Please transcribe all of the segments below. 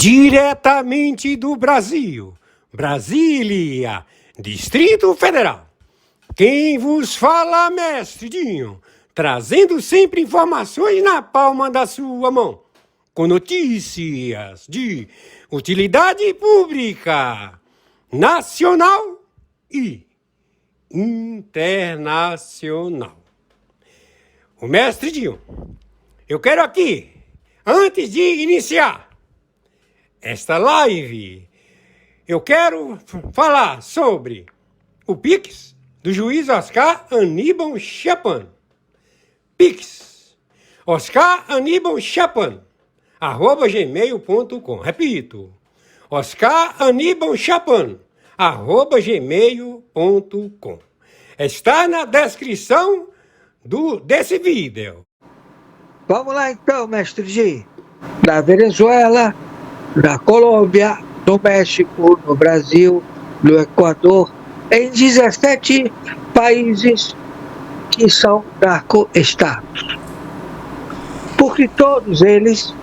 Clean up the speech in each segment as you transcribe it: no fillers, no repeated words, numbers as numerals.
Diretamente do Brasil, Brasília, Distrito Federal. Quem vos fala, mestre Dinho, trazendo sempre informações na palma da sua mão, com notícias de utilidade pública, nacional e internacional. O mestre Dinho, eu quero aqui, antes de iniciar esta live, eu quero falar sobre o Pix do juiz Oscar Aníbal Chapan. Pix, Oscar Aníbal Chapan, @gmail.com. Repito, Oscar Aníbal Chapan, @gmail.com. Está na descrição desse vídeo. Vamos lá então, mestre G. Da Venezuela, da Colômbia, no México, no Brasil, no Equador, em 17 países que são narco-estados. Porque todos eles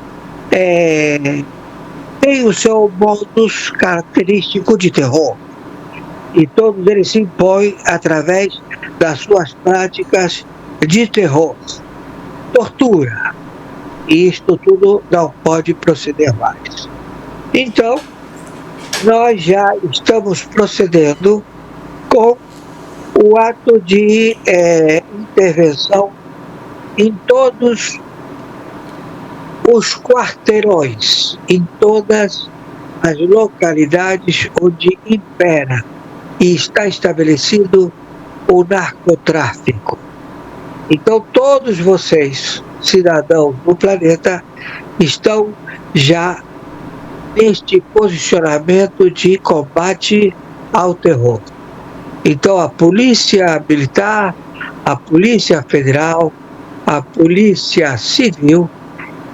têm o seu modus característico de terror. E todos eles se impõem através das suas práticas de terror, tortura. E isto tudo não pode proceder mais. Então, nós já estamos procedendo com o ato de intervenção em todos os quarteirões, em todas as localidades onde impera e está estabelecido o narcotráfico. Então, todos vocês, cidadãos do planeta, estão já neste posicionamento de combate ao terror. Então, a Polícia Militar, a Polícia Federal, a Polícia Civil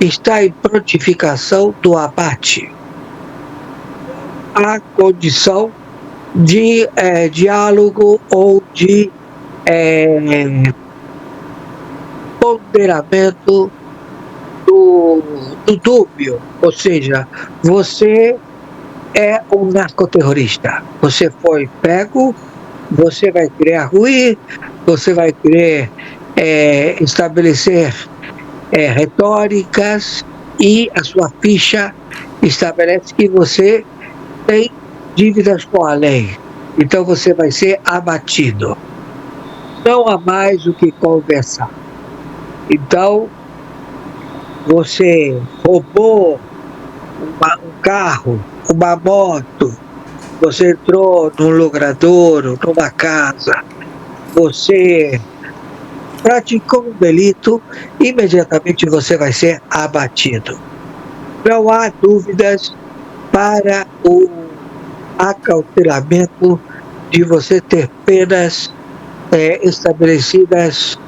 está em prontificação do abate. Há condição de diálogo ou de ponderamento do dúbio, ou seja, você é um narcoterrorista, você foi pego, você vai querer arruir, você vai querer estabelecer retóricas, e a sua ficha estabelece que você tem dívidas com a lei, então você vai ser abatido. Não há mais o que conversar. Então, você roubou um carro, uma moto, você entrou num logradouro, numa casa, você praticou um delito, imediatamente você vai ser abatido. Não há dúvidas para o acautelamento de você ter penas estabelecidas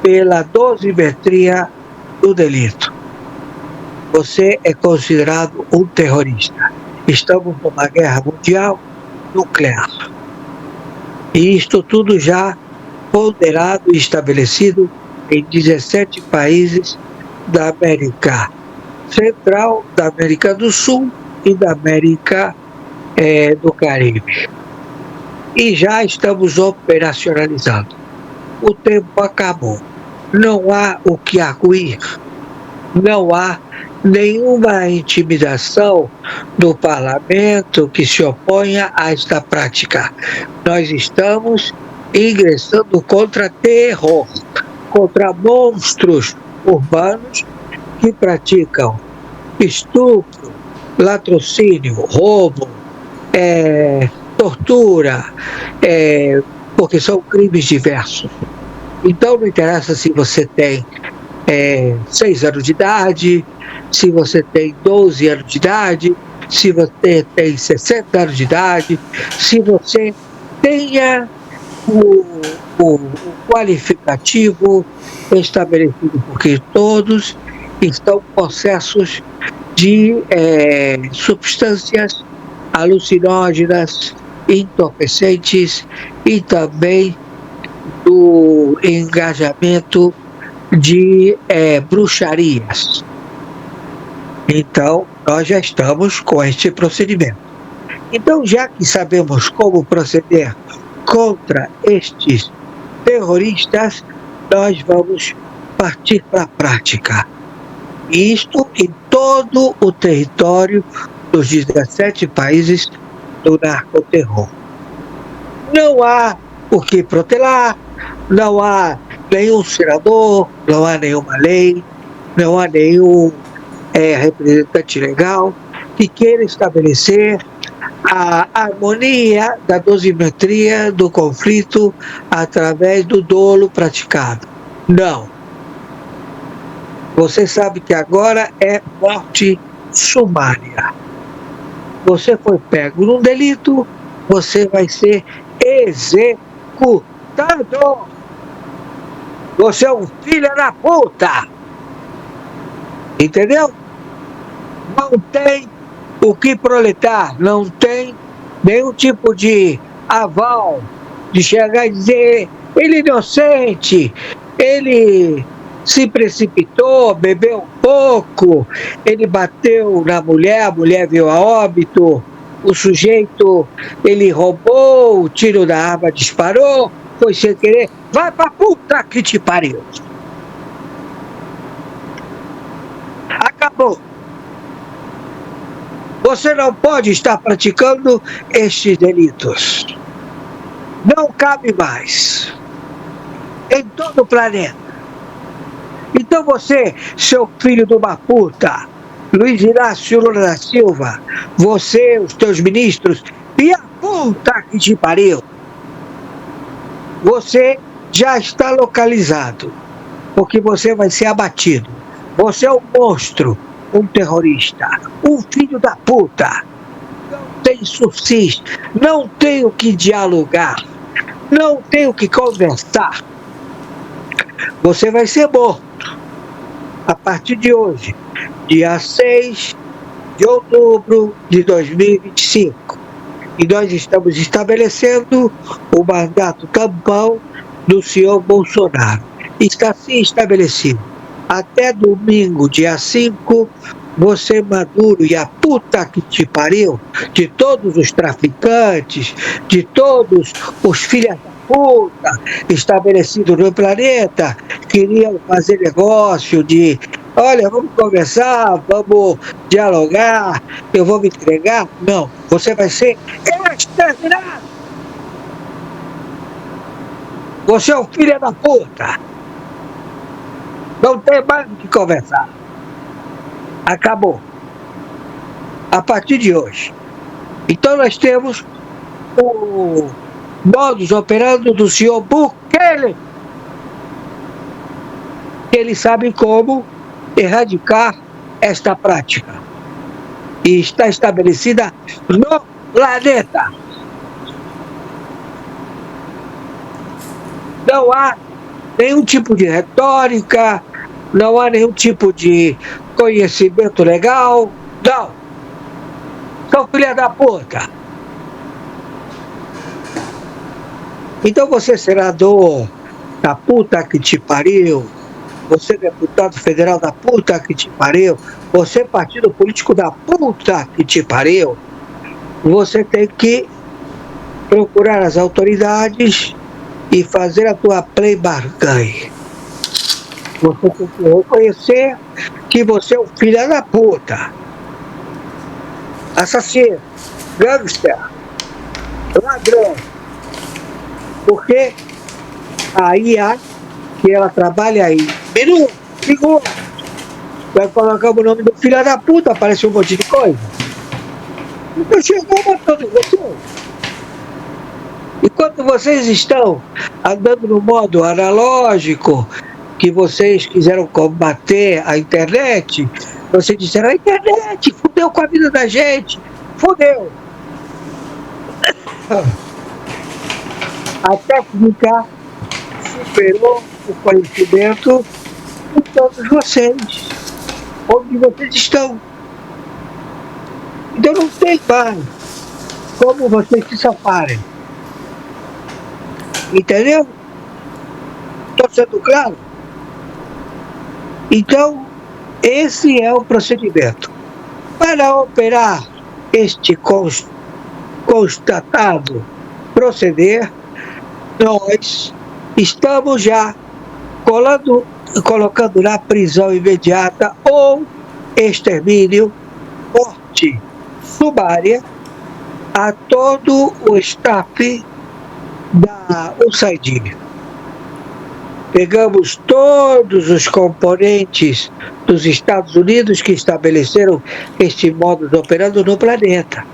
pela dosimetria do delito. Você é considerado um terrorista. Estamos numa guerra mundial nuclear. E isto tudo já ponderado e estabelecido em 17 países da América Central, da América do Sul e da América do Caribe. E já estamos operacionalizando. O tempo acabou. Não há o que arguir. Não há nenhuma intimidação do parlamento que se oponha a esta prática. Nós estamos ingressando contra terror, contra monstros urbanos que praticam estupro, latrocínio, roubo, tortura, porque são crimes diversos. Então não interessa se você tem 6 anos de idade, se você tem 12 anos de idade, se você tem 60 anos de idade, se você tenha o qualificativo estabelecido, porque todos estão possessos de substâncias alucinógenas, entorpecentes e também do engajamento de bruxarias. Então, nós já estamos com este procedimento. Então, já que sabemos como proceder contra estes terroristas, nós vamos partir para a prática. Isto em todo o território dos 17 países do narcoterror. Não há o que protelar, não há nenhum senador, não há nenhuma lei, não há nenhum representante legal que queira estabelecer a harmonia da dosimetria do conflito através do dolo praticado. Não. Você sabe que agora é morte sumária. Você foi pego num delito, você vai ser executado. Você é um filho da puta. Entendeu? Não tem o que proletar, não tem nenhum tipo de aval de chegar e dizer ele é inocente, ele se precipitou, bebeu um pouco, ele bateu na mulher, a mulher veio a óbito, o sujeito, ele roubou, o tiro da arma disparou, foi sem querer, vai pra puta que te pariu. Acabou. Você não pode estar praticando estes delitos. Não cabe mais. Em todo o planeta. Então você, seu filho de uma puta, Luiz Inácio Lula da Silva, você, os teus ministros, e a puta que te pariu, você já está localizado, porque você vai ser abatido. Você é um monstro, um terrorista, um filho da puta. Não tem subsídio, não tem o que dialogar, não tem o que conversar. Você vai ser morto a partir de hoje, dia 6 de outubro de 2025. E nós estamos estabelecendo o mandato tampão do senhor Bolsonaro. Está assim estabelecido. Até domingo, dia 5, você, Maduro, e a puta que te pariu, de todos os traficantes, de todos os filhos da puta estabelecidos no planeta, queriam fazer negócio de, olha, vamos conversar, vamos dialogar, eu vou me entregar. Não, você vai ser exterminado. Você é um filho da puta. Não tem mais o que conversar. Acabou. A partir de hoje. Então nós temos o modus operandi do senhor Bukele. Ele sabe como erradicar esta prática. E está estabelecida no planeta. Não há nenhum tipo de retórica, não há nenhum tipo de conhecimento legal, não. São filha da puta. Então você, senador da puta que te pariu, você, deputado federal da puta que te pariu, você, partido político da puta que te pariu, você tem que procurar as autoridades e fazer a tua play barganha. Você tem que reconhecer que você é um filho da puta, assassino, gangster, ladrão. Porque a IA, que ela trabalha aí, minuto, segundo, vai colocar o nome do filho da puta, aparece um monte de coisa. Então chegou matando você. Enquanto vocês estão andando no modo analógico, que vocês quiseram combater a internet, vocês disseram, a internet fudeu com a vida da gente, fudeu. A técnica superou o conhecimento de todos vocês, onde vocês estão. Então não tem mais como vocês se safarem. Entendeu? Estou sendo claro? Então, esse é o procedimento. Para Para operar este constatado proceder, nós estamos já colocando na prisão imediata ou extermínio, morte sumária a todo o staff da USAID. Pegamos todos os componentes dos Estados Unidos que estabeleceram este modus operandi no planeta,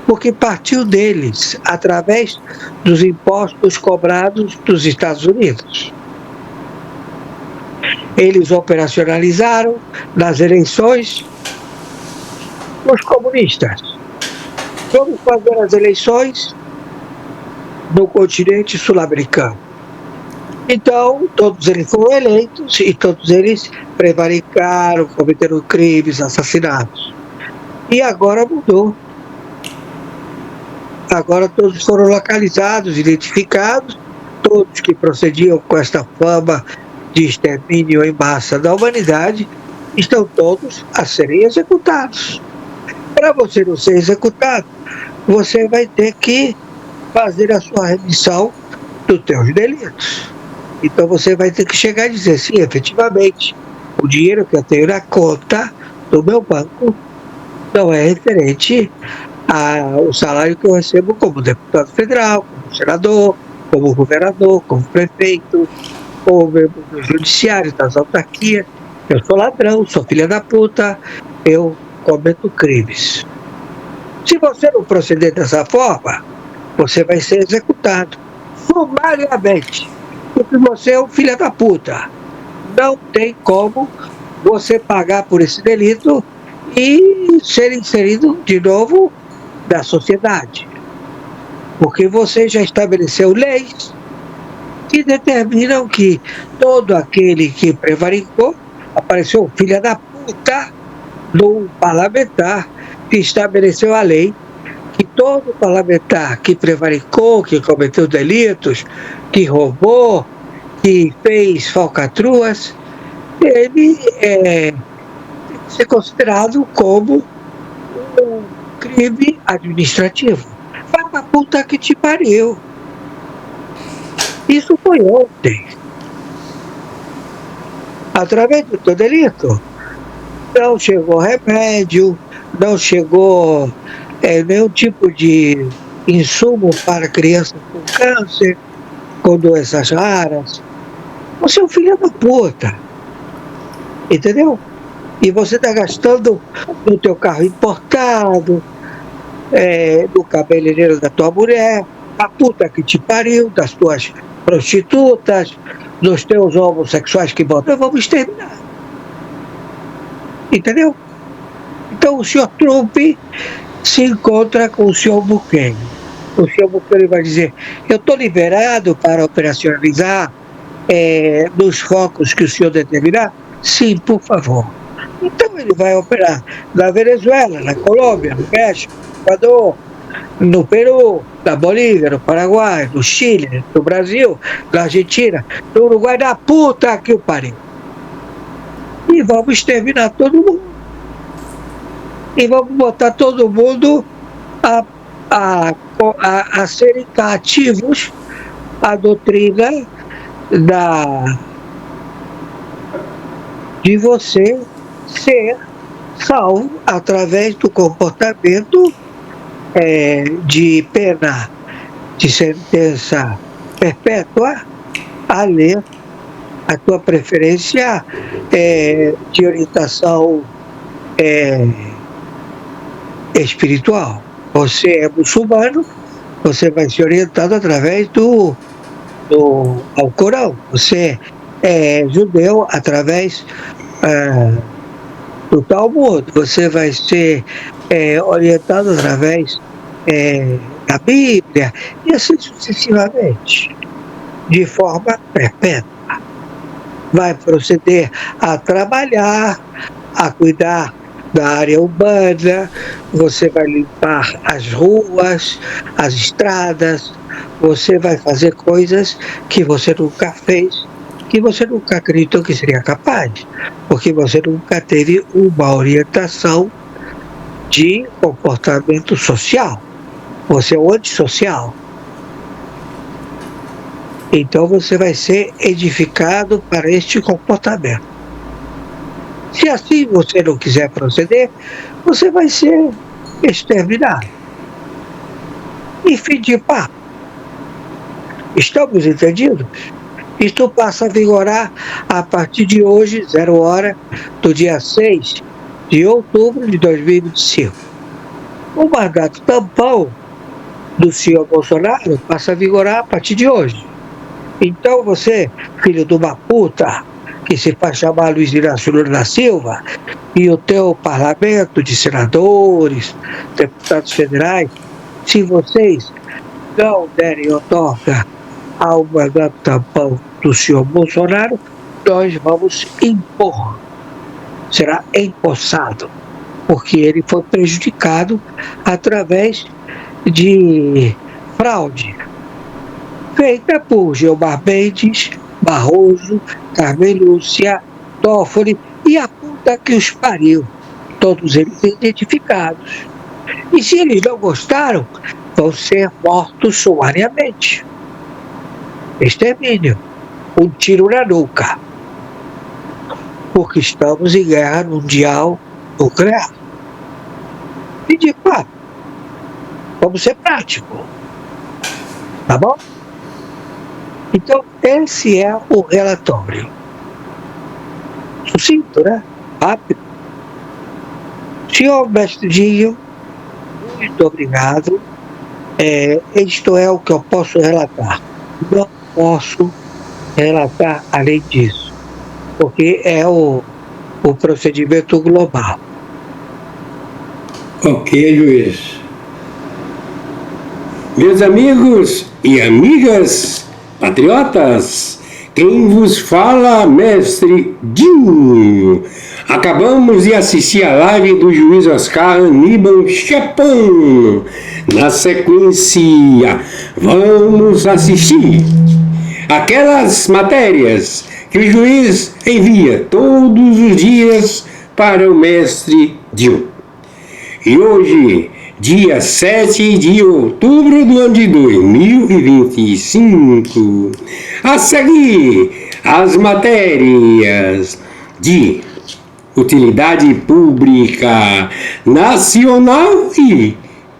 porque partiu deles, através dos impostos cobrados dos Estados Unidos. Eles operacionalizaram nas eleições os comunistas. Vamos fazer as eleições no continente sul-americano. Então, todos eles foram eleitos e todos eles prevaricaram, cometeram crimes, assassinatos. E agora mudou. Agora todos foram localizados, identificados, todos que procediam com esta fama de extermínio em massa da humanidade, estão todos a serem executados. Para você não ser executado, você vai ter que fazer a sua remissão dos teus delitos. Então você vai ter que chegar e dizer, sim, efetivamente, o dinheiro que eu tenho na conta do meu banco não é referente ao salário que eu recebo como deputado federal, como senador, como governador, como prefeito, como membro do judiciário, das autarquias. Eu sou ladrão, sou filha da puta, eu cometo crimes. Se você não proceder dessa forma, você vai ser executado sumariamente, porque você é um filho da puta. Não tem como você pagar por esse delito e ser inserido de novo na sociedade, porque você já estabeleceu leis que determinam que todo aquele que prevaricou, apareceu um filho da puta do parlamentar que estabeleceu a lei que todo parlamentar que prevaricou, que cometeu delitos, que roubou, que fez falcatruas, ele tem que ser considerado como um crime administrativo. Vai pra puta que te pariu. Isso foi ontem. Através do teu delito, não chegou remédio, não chegou nenhum tipo de insumo para crianças com câncer, com doenças raras. Você é um filho da puta. Entendeu? E você está gastando no teu carro importado, no cabeleireiro da tua mulher, a puta que te pariu, das tuas prostitutas, dos teus homossexuais que botam. Vamos exterminar. Entendeu? Então o senhor Trump se encontra com o senhor Bukele. O senhor Bukele vai dizer, eu estou liberado para operacionalizar nos focos que o senhor determinar? Sim, por favor. Então ele vai operar na Venezuela, na Colômbia, no México, no Equador, no Peru, na Bolívia, no Paraguai, no Chile, no Brasil, na Argentina, no Uruguai, na puta que o pariu. E vamos exterminar todo mundo. E vamos botar todo mundo a serem cativos à doutrina de você ser salvo através do comportamento de pena de sentença perpétua, a ler a tua preferência de orientação espiritual. Você é muçulmano, você vai ser orientado através do Alcorão. Você é judeu através do Talmud. Você vai ser orientado através da Bíblia, e assim sucessivamente, de forma perpétua. Vai proceder a trabalhar, a cuidar da área urbana, você vai limpar as ruas, as estradas, você vai fazer coisas que você nunca fez, que você nunca acreditou que seria capaz, porque você nunca teve uma orientação de comportamento social. Você é um antissocial. Então você vai ser edificado para este comportamento. Se assim você não quiser proceder, você vai ser exterminado. E fim de papo. Estamos entendidos? Isto passa a vigorar a partir de hoje, 0 hora, do dia 6 de outubro de 2025. O mandato tampão do senhor Bolsonaro passa a vigorar a partir de hoje. Então você, filho de uma puta, que se faz chamar Luiz Inácio Lula da Silva, e o teu parlamento de senadores, deputados federais, se vocês não derem outorga ao mandato tampão do senhor Bolsonaro, nós vamos impor. Será empossado, porque ele foi prejudicado através de fraude feita por Gilmar Mendes, Barroso, Carmen Lúcia, Toffoli e a puta que os pariu. Todos eles identificados. E se eles não gostaram, vão ser mortos sumariamente. Extermínio. Um tiro na nuca. Porque estamos em guerra mundial nuclear. E de fato, vamos ser práticos. Tá bom? Então, esse é o relatório. Sucinto, né? Rápido. Senhor Mestre Dinho, muito obrigado. Isto é o que eu posso relatar. Não posso relatar além disso, porque é o procedimento global. Ok, juiz. Meus amigos e amigas patriotas, quem vos fala, Mestre Dinho. Acabamos de assistir a live do juiz Oscar Aníbal Chapin. Na sequência, vamos assistir aquelas matérias que o juiz envia todos os dias para o Mestre Dinho. E hoje, dia 7 de outubro do ano de 2025, a seguir, as matérias de utilidade pública nacional y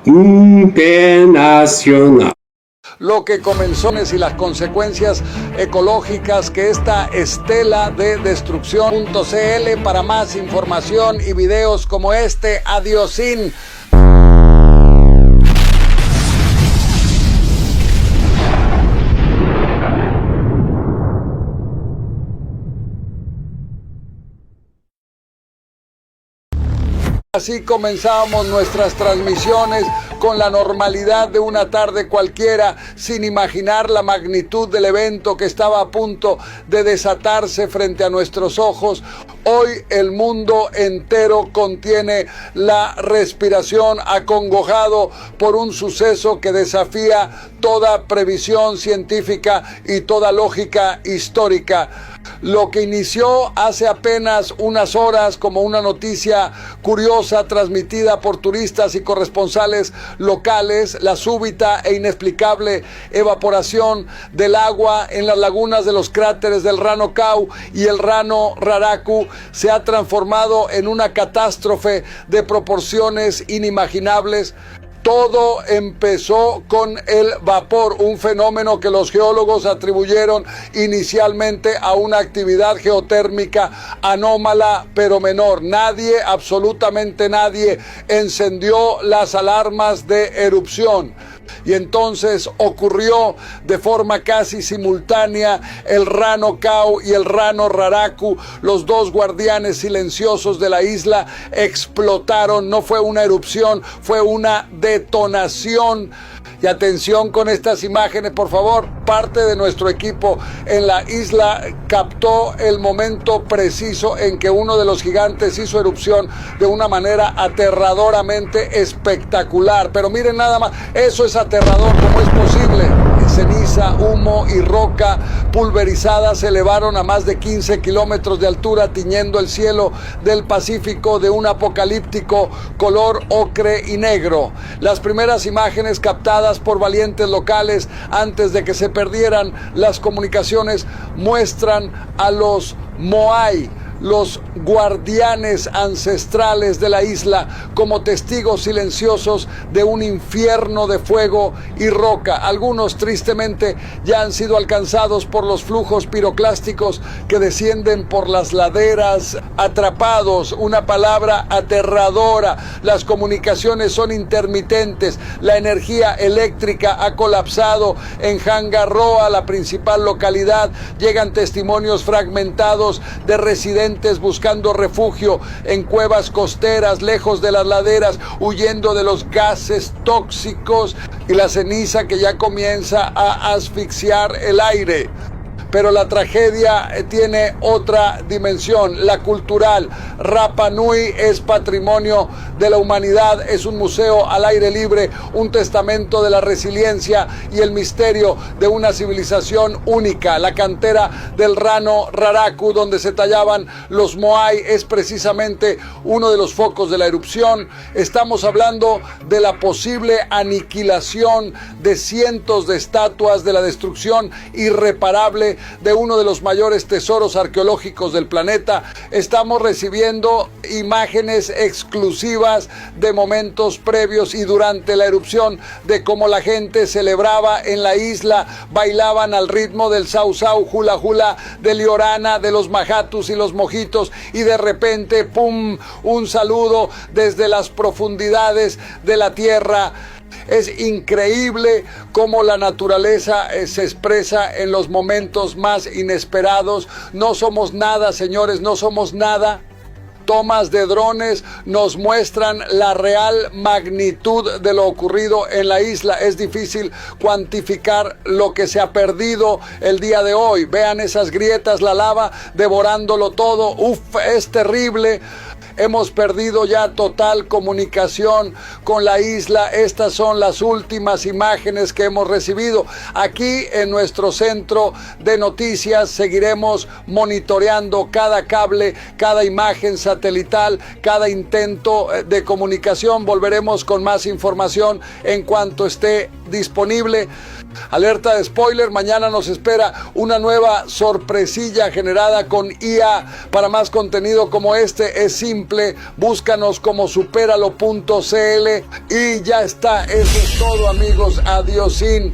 internacional. Lo que comenzó y las consecuencias ecológicas que esta estela de destrucción.cl. Para más información y videos como este, adiosín. Así comenzábamos nuestras transmisiones con la normalidad de una tarde cualquiera, sin imaginar la magnitud del evento que estaba a punto de desatarse frente a nuestros ojos. Hoy el mundo entero contiene la respiración, acongojado por un suceso que desafía toda previsión científica y toda lógica histórica. Lo que inició hace apenas unas horas como una noticia curiosa transmitida por turistas y corresponsales locales, la súbita e inexplicable evaporación del agua en las lagunas de los cráteres del Rano Kau y el Rano Raraku, se ha transformado en una catástrofe de proporciones inimaginables. Todo empezó con el vapor, un fenómeno que los geólogos atribuyeron inicialmente a una actividad geotérmica anómala pero menor. Nadie, absolutamente nadie, encendió las alarmas de erupción. Y entonces ocurrió de forma casi simultánea el Rano Kau y el Rano Raraku, los dos guardianes silenciosos de la isla, explotaron. No fue una erupción, fue una detonación. Y atención con estas imágenes, por favor. Parte de nuestro equipo en la isla captó el momento preciso en que uno de los gigantes hizo erupción de una manera aterradoramente espectacular. Pero miren nada más, eso es aterrador, ¿cómo es posible? ceniza, humo y roca pulverizada se elevaron a más de 15 kilómetros de altura, tiñendo el cielo del Pacífico de un apocalíptico color ocre y negro. Las primeras imágenes captadas por valientes locales antes de que se perdieran las comunicaciones muestran a los Moai, los guardianes ancestrales de la isla, como testigos silenciosos de un infierno de fuego y roca. Algunos tristemente ya han sido alcanzados por los flujos piroclásticos que descienden por las laderas, atrapados, una palabra aterradora. Las comunicaciones son intermitentes, la energía eléctrica ha colapsado en Hangaroa, la principal localidad. Llegan testimonios fragmentados de residentes buscando refugio en cuevas costeras, lejos de las laderas, huyendo de los gases tóxicos y la ceniza que ya comienza a asfixiar el aire. Pero la tragedia tiene otra dimensión, la cultural. Rapa Nui es patrimonio de la humanidad, es un museo al aire libre, un testamento de la resiliencia y el misterio de una civilización única. La cantera del Rano Raraku, donde se tallaban los Moai, es precisamente uno de los focos de la erupción. Estamos hablando de la posible aniquilación de cientos de estatuas, de la destrucción irreparable de uno de los mayores tesoros arqueológicos del planeta. Estamos recibiendo imágenes exclusivas de momentos previos y durante la erupción, de cómo la gente celebraba en la isla, bailaban al ritmo del sau sau, hula hula, del Iorana, de los majatus y los mojitos, y de repente, ¡pum!, un saludo desde las profundidades de la tierra. Es increíble cómo la naturaleza se expresa en los momentos más inesperados. No somos nada, señores, no somos nada. Tomas de drones nos muestran la real magnitud de lo ocurrido en la isla. Es difícil cuantificar lo que se ha perdido el día de hoy. Vean esas grietas, la lava devorándolo todo. Uf, es terrible. Hemos perdido ya total comunicación con la isla. Estas son las últimas imágenes que hemos recibido. Aquí en nuestro centro de noticias seguiremos monitoreando cada cable, cada imagen satelital, cada intento de comunicación. Volveremos con más información en cuanto esté disponible. Alerta de spoiler, mañana nos espera una nueva sorpresilla generada con IA. Para más contenido como este es simple, búscanos como superalo.cl y ya está. Eso es todo, amigos. Adiósín.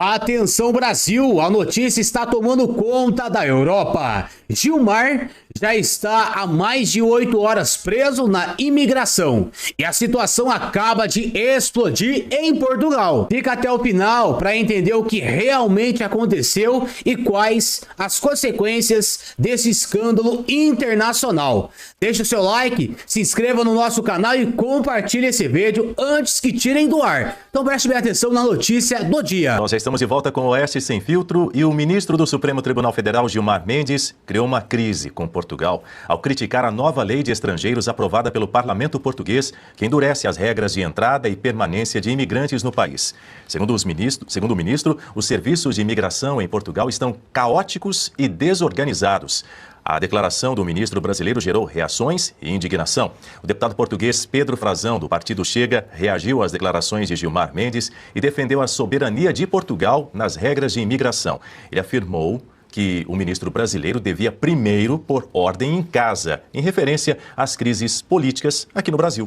Atenção Brasil, a notícia está tomando conta da Europa. Gilmar já está há mais de 8 horas preso na imigração e a situação acaba de explodir em Portugal. Fica até o final para entender o que realmente aconteceu e quais as consequências desse escândalo internacional. Deixe o seu like, se inscreva no nosso canal e compartilhe esse vídeo antes que tirem do ar. Então preste bem atenção na notícia do dia. Nós já estamos de volta com o Oeste Sem Filtro e o ministro do Supremo Tribunal Federal, Gilmar Mendes, criou uma crise com Portugal ao criticar a nova lei de estrangeiros aprovada pelo Parlamento português, que endurece as regras de entrada e permanência de imigrantes no país. Segundo o ministro, os serviços de imigração em Portugal estão caóticos e desorganizados. A declaração do ministro brasileiro gerou reações e indignação. O deputado português Pedro Frazão, do partido Chega, reagiu às declarações de Gilmar Mendes e defendeu a soberania de Portugal nas regras de imigração. Ele afirmou que o ministro brasileiro devia primeiro pôr ordem em casa, em referência às crises políticas aqui no Brasil.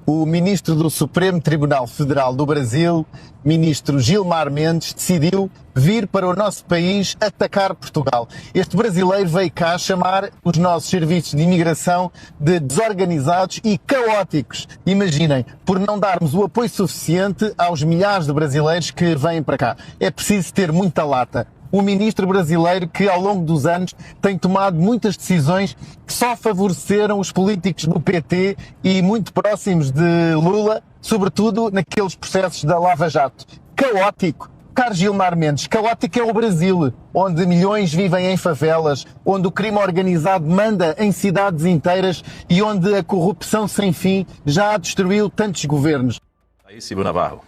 O ministro do Supremo Tribunal Federal do Brasil, ministro Gilmar Mendes, decidiu vir para o nosso país atacar Portugal. Este brasileiro veio cá chamar os nossos serviços de imigração de desorganizados e caóticos. Imaginem, por não darmos o apoio suficiente aos milhares de brasileiros que vêm para cá. É preciso ter muita lata. Um ministro brasileiro que, ao longo dos anos, tem tomado muitas decisões que só favoreceram os políticos do PT e muito próximos de Lula, sobretudo naqueles processos da Lava Jato. Caótico. Caro Gilmar Mendes, caótico é o Brasil, onde milhões vivem em favelas, onde o crime organizado manda em cidades inteiras e onde a corrupção sem fim já destruiu tantos governos. Aí, Silvio Navarro.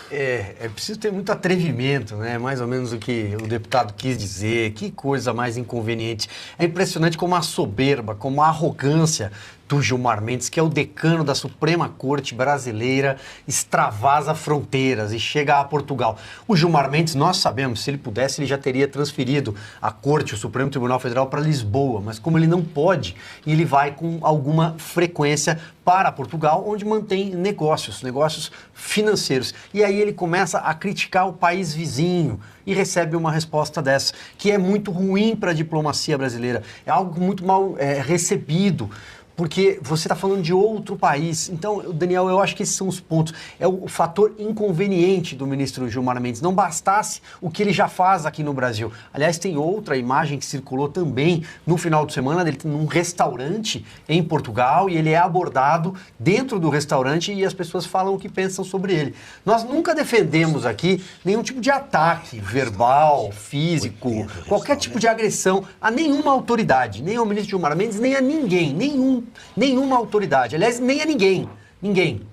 É preciso ter muito atrevimento, né? Mais ou menos o que o deputado quis dizer, que coisa mais inconveniente. É impressionante como a soberba, como a arrogância do Gilmar Mendes, que é o decano da Suprema Corte Brasileira, extravasa fronteiras e chega a Portugal. O Gilmar Mendes, nós sabemos, se ele pudesse, ele já teria transferido a Corte, o Supremo Tribunal Federal, para Lisboa, mas como ele não pode, ele vai com alguma frequência para Portugal, onde mantém negócios financeiros. E aí ele começa a criticar o país vizinho e recebe uma resposta dessa, que é muito ruim para a diplomacia brasileira, é algo muito mal recebido, porque você está falando de outro país. Então, Daniel, eu acho que esses são os pontos. É o fator inconveniente do ministro Gilmar Mendes. Não bastasse o que ele já faz aqui no Brasil. Aliás, tem outra imagem que circulou também no final de semana dele num restaurante em Portugal, e ele é abordado dentro do restaurante e as pessoas falam o que pensam sobre ele. Nós nunca defendemos aqui nenhum tipo de ataque verbal, físico, qualquer tipo de agressão a nenhuma autoridade, nem ao ministro Gilmar Mendes, nem a ninguém, nenhuma autoridade, aliás, nem a ninguém,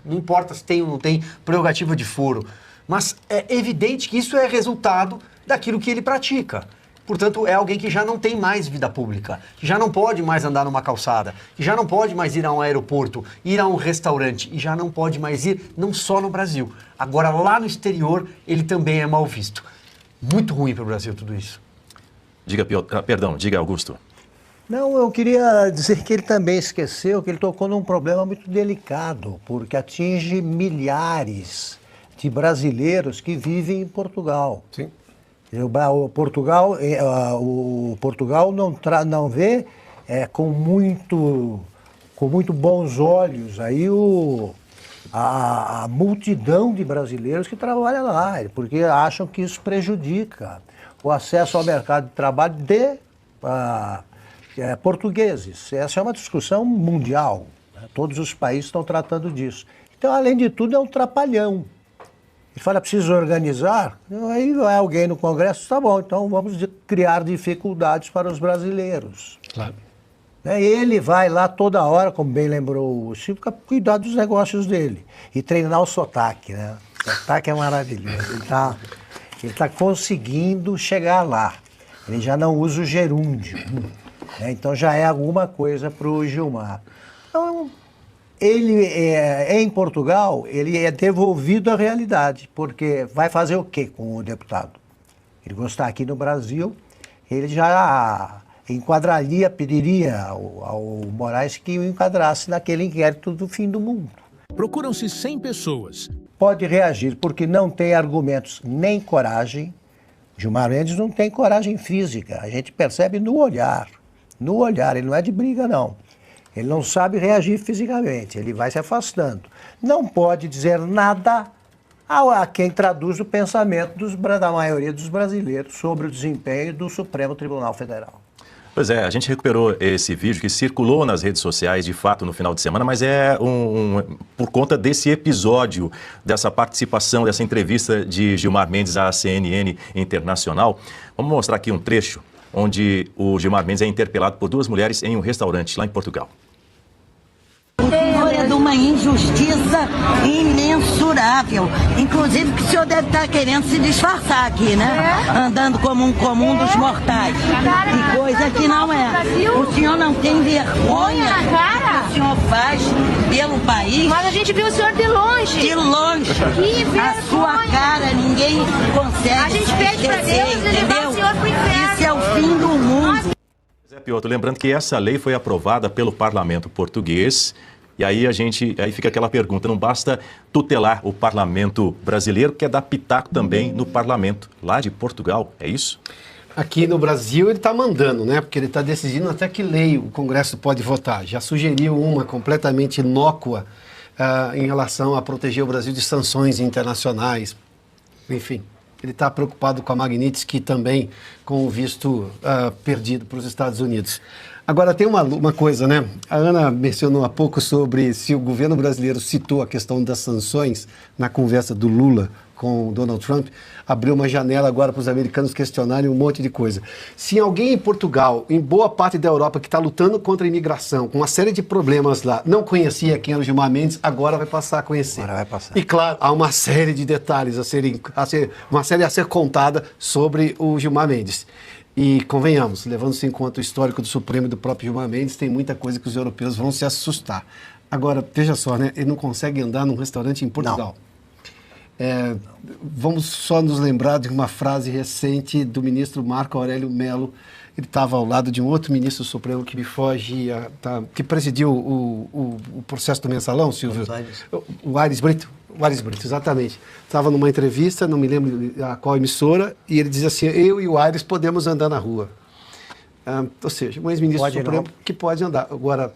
não importa se tem ou não tem prerrogativa de foro, mas é evidente que isso é resultado daquilo que ele pratica. Portanto, é alguém que já não tem mais vida pública, que já não pode mais andar numa calçada, que já não pode mais ir a um aeroporto, ir a um restaurante, e já não pode mais ir não só no Brasil. Agora, lá no exterior, ele também é mal visto. Muito ruim para o Brasil tudo isso. Diga Augusto. Não, eu queria dizer que ele também esqueceu que ele tocou num problema muito delicado, porque atinge milhares de brasileiros que vivem em Portugal. Sim. O Portugal não vê com muito bons olhos aí a multidão de brasileiros que trabalham lá, porque acham que isso prejudica o acesso ao mercado de trabalho de portugueses. Essa é uma discussão mundial, né? Todos os países estão tratando disso. Então, além de tudo, é um trapalhão. Ele fala, preciso organizar, aí vai alguém no Congresso, tá bom, então vamos criar dificuldades para os brasileiros. Claro. Ele vai lá toda hora, como bem lembrou o Chico, cuidar dos negócios dele e treinar o sotaque, né? O sotaque é maravilhoso, ele tá conseguindo chegar lá, ele já não usa o gerúndio, né? Então já é alguma coisa para o Gilmar. Então, ele em Portugal, ele é devolvido à realidade, porque vai fazer o quê com o deputado? Ele está aqui no Brasil, ele já pediria ao Moraes que o enquadrasse naquele inquérito do fim do mundo. Procuram-se 100 pessoas. Pode reagir porque não tem argumentos nem coragem. Gilmar Mendes não tem coragem física, a gente percebe no olhar, ele não é de briga não. Ele não sabe reagir fisicamente, ele vai se afastando. Não pode dizer nada a quem traduz o pensamento da maioria dos brasileiros sobre o desempenho do Supremo Tribunal Federal. Pois é, a gente recuperou esse vídeo que circulou nas redes sociais, de fato, no final de semana, mas é por conta desse episódio, dessa participação, dessa entrevista de Gilmar Mendes à CNN Internacional. Vamos mostrar aqui um trecho onde o Gilmar Mendes é interpelado por duas mulheres em um restaurante lá em Portugal. O senhor é de uma injustiça imensurável. Inclusive que o senhor deve estar querendo se disfarçar aqui, né? Andando como um comum dos mortais. E coisa que não é. O senhor não tem vergonha do que o senhor faz pelo país. Mas a gente viu o senhor de longe. De longe. Que vergonha. A sua cara ninguém consegue. A gente pede pra Deus levar o senhor pro inferno. Isso é o fim do mundo. Zé Piotr, lembrando que essa lei foi aprovada pelo parlamento português, e aí aí fica aquela pergunta, não basta tutelar o parlamento brasileiro, quer dar pitaco também no parlamento lá de Portugal, é isso? Aqui no Brasil ele está mandando, né? Porque ele está decidindo até que lei o Congresso pode votar. Já sugeriu uma completamente inócua em relação a proteger o Brasil de sanções internacionais. Enfim, ele está preocupado com a Magnitsky também, com o visto perdido para os Estados Unidos. Agora, tem uma coisa, né? A Ana mencionou há pouco sobre se o governo brasileiro citou a questão das sanções na conversa do Lula com o Donald Trump, abriu uma janela agora para os americanos questionarem um monte de coisa. Se alguém em Portugal, em boa parte da Europa, que está lutando contra a imigração, com uma série de problemas lá, não conhecia quem era o Gilmar Mendes, agora vai passar a conhecer. Agora vai passar. E claro, há uma série de detalhes uma série a ser contada sobre o Gilmar Mendes. E convenhamos, levando-se em conta o histórico do Supremo e do próprio Gilmar Mendes, tem muita coisa que os europeus vão se assustar. Agora, veja só, né? Ele não consegue andar num restaurante em Portugal. Vamos só nos lembrar de uma frase recente do ministro Marco Aurélio Mello. Ele estava ao lado de um outro ministro supremo que me foge, que presidiu o processo do mensalão, Silvio. O Aires Brito. O Aires Brito, exatamente. Estava numa entrevista, não me lembro a qual emissora, e ele dizia assim: eu e o Aires podemos andar na rua. Ou seja, um ex-ministro supremo que pode andar. Agora,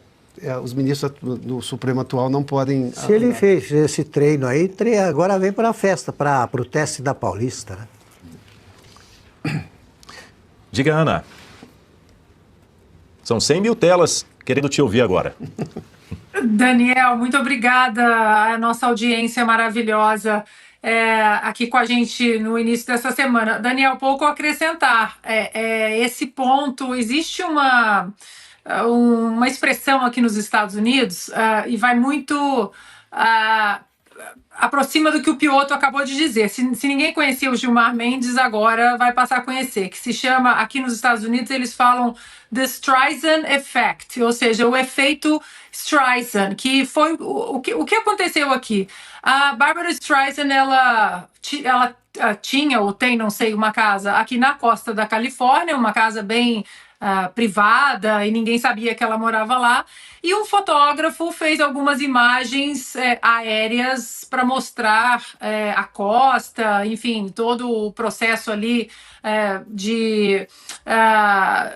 os ministros do Supremo atual não podem... Se ele fez esse treino aí, agora vem para a festa, para o teste da Paulista, né? Diga, Ana. São 100 mil telas querendo te ouvir agora. Daniel, muito obrigada. A nossa audiência maravilhosa aqui com a gente no início dessa semana. Daniel, pouco a acrescentar. Esse ponto, existe uma expressão aqui nos Estados Unidos e vai muito aproxima do que o Piotto acabou de dizer. Se ninguém conhecia o Gilmar Mendes, agora vai passar a conhecer, que se chama, aqui nos Estados Unidos, eles falam The Streisand Effect, ou seja, o efeito Streisand, que foi o que aconteceu aqui. A Barbra Streisand, ela tinha ou tem, não sei, uma casa aqui na costa da Califórnia, uma casa bem privada, e ninguém sabia que ela morava lá, e um fotógrafo fez algumas imagens aéreas para mostrar a costa, enfim, todo o processo ali de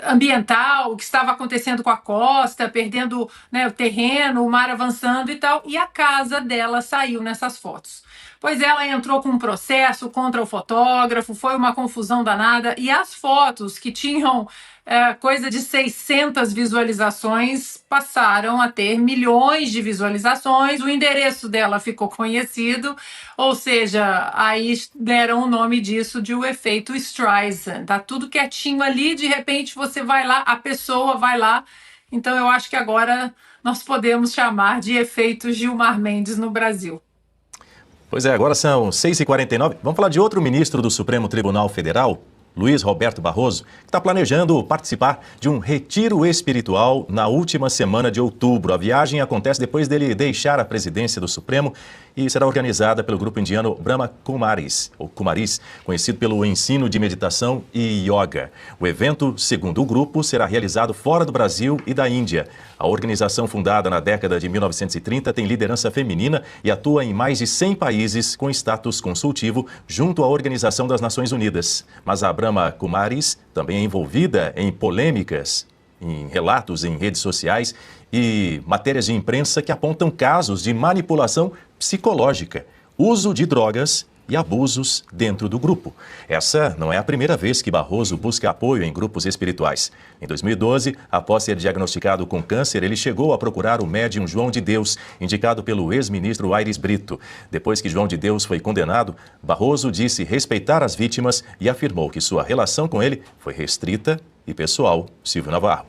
ambiental, o que estava acontecendo com a costa, perdendo, né, o terreno, o mar avançando e tal, e a casa dela saiu nessas fotos. Pois ela entrou com um processo contra o fotógrafo, foi uma confusão danada, e as fotos que tinham coisa de 600 visualizações passaram a ter milhões de visualizações, o endereço dela ficou conhecido, ou seja, aí deram o nome disso de o efeito Streisand. Tá tudo quietinho ali, de repente você vai lá, a pessoa vai lá, então eu acho que agora nós podemos chamar de efeito Gilmar Mendes no Brasil. Pois é, agora são 6h49. Vamos falar de outro ministro do Supremo Tribunal Federal, Luiz Roberto Barroso, que está planejando participar de um retiro espiritual na última semana de outubro. A viagem acontece depois dele deixar a presidência do Supremo e será organizada pelo grupo indiano Brahma Kumaris, ou Kumaris, conhecido pelo ensino de meditação e yoga. O evento, segundo o grupo, será realizado fora do Brasil e da Índia. A organização, fundada na década de 1930, tem liderança feminina e atua em mais de 100 países com status consultivo junto à Organização das Nações Unidas. Mas a Brahma Kumaris também é envolvida em polêmicas, em relatos em redes sociais e matérias de imprensa que apontam casos de manipulação psicológica, uso de drogas e abusos dentro do grupo. Essa não é a primeira vez que Barroso busca apoio em grupos espirituais. Em 2012, após ser diagnosticado com câncer, ele chegou a procurar o médium João de Deus, indicado pelo ex-ministro Aires Brito. Depois que João de Deus foi condenado, Barroso disse respeitar as vítimas e afirmou que sua relação com ele foi restrita e pessoal. Silvio Navarro.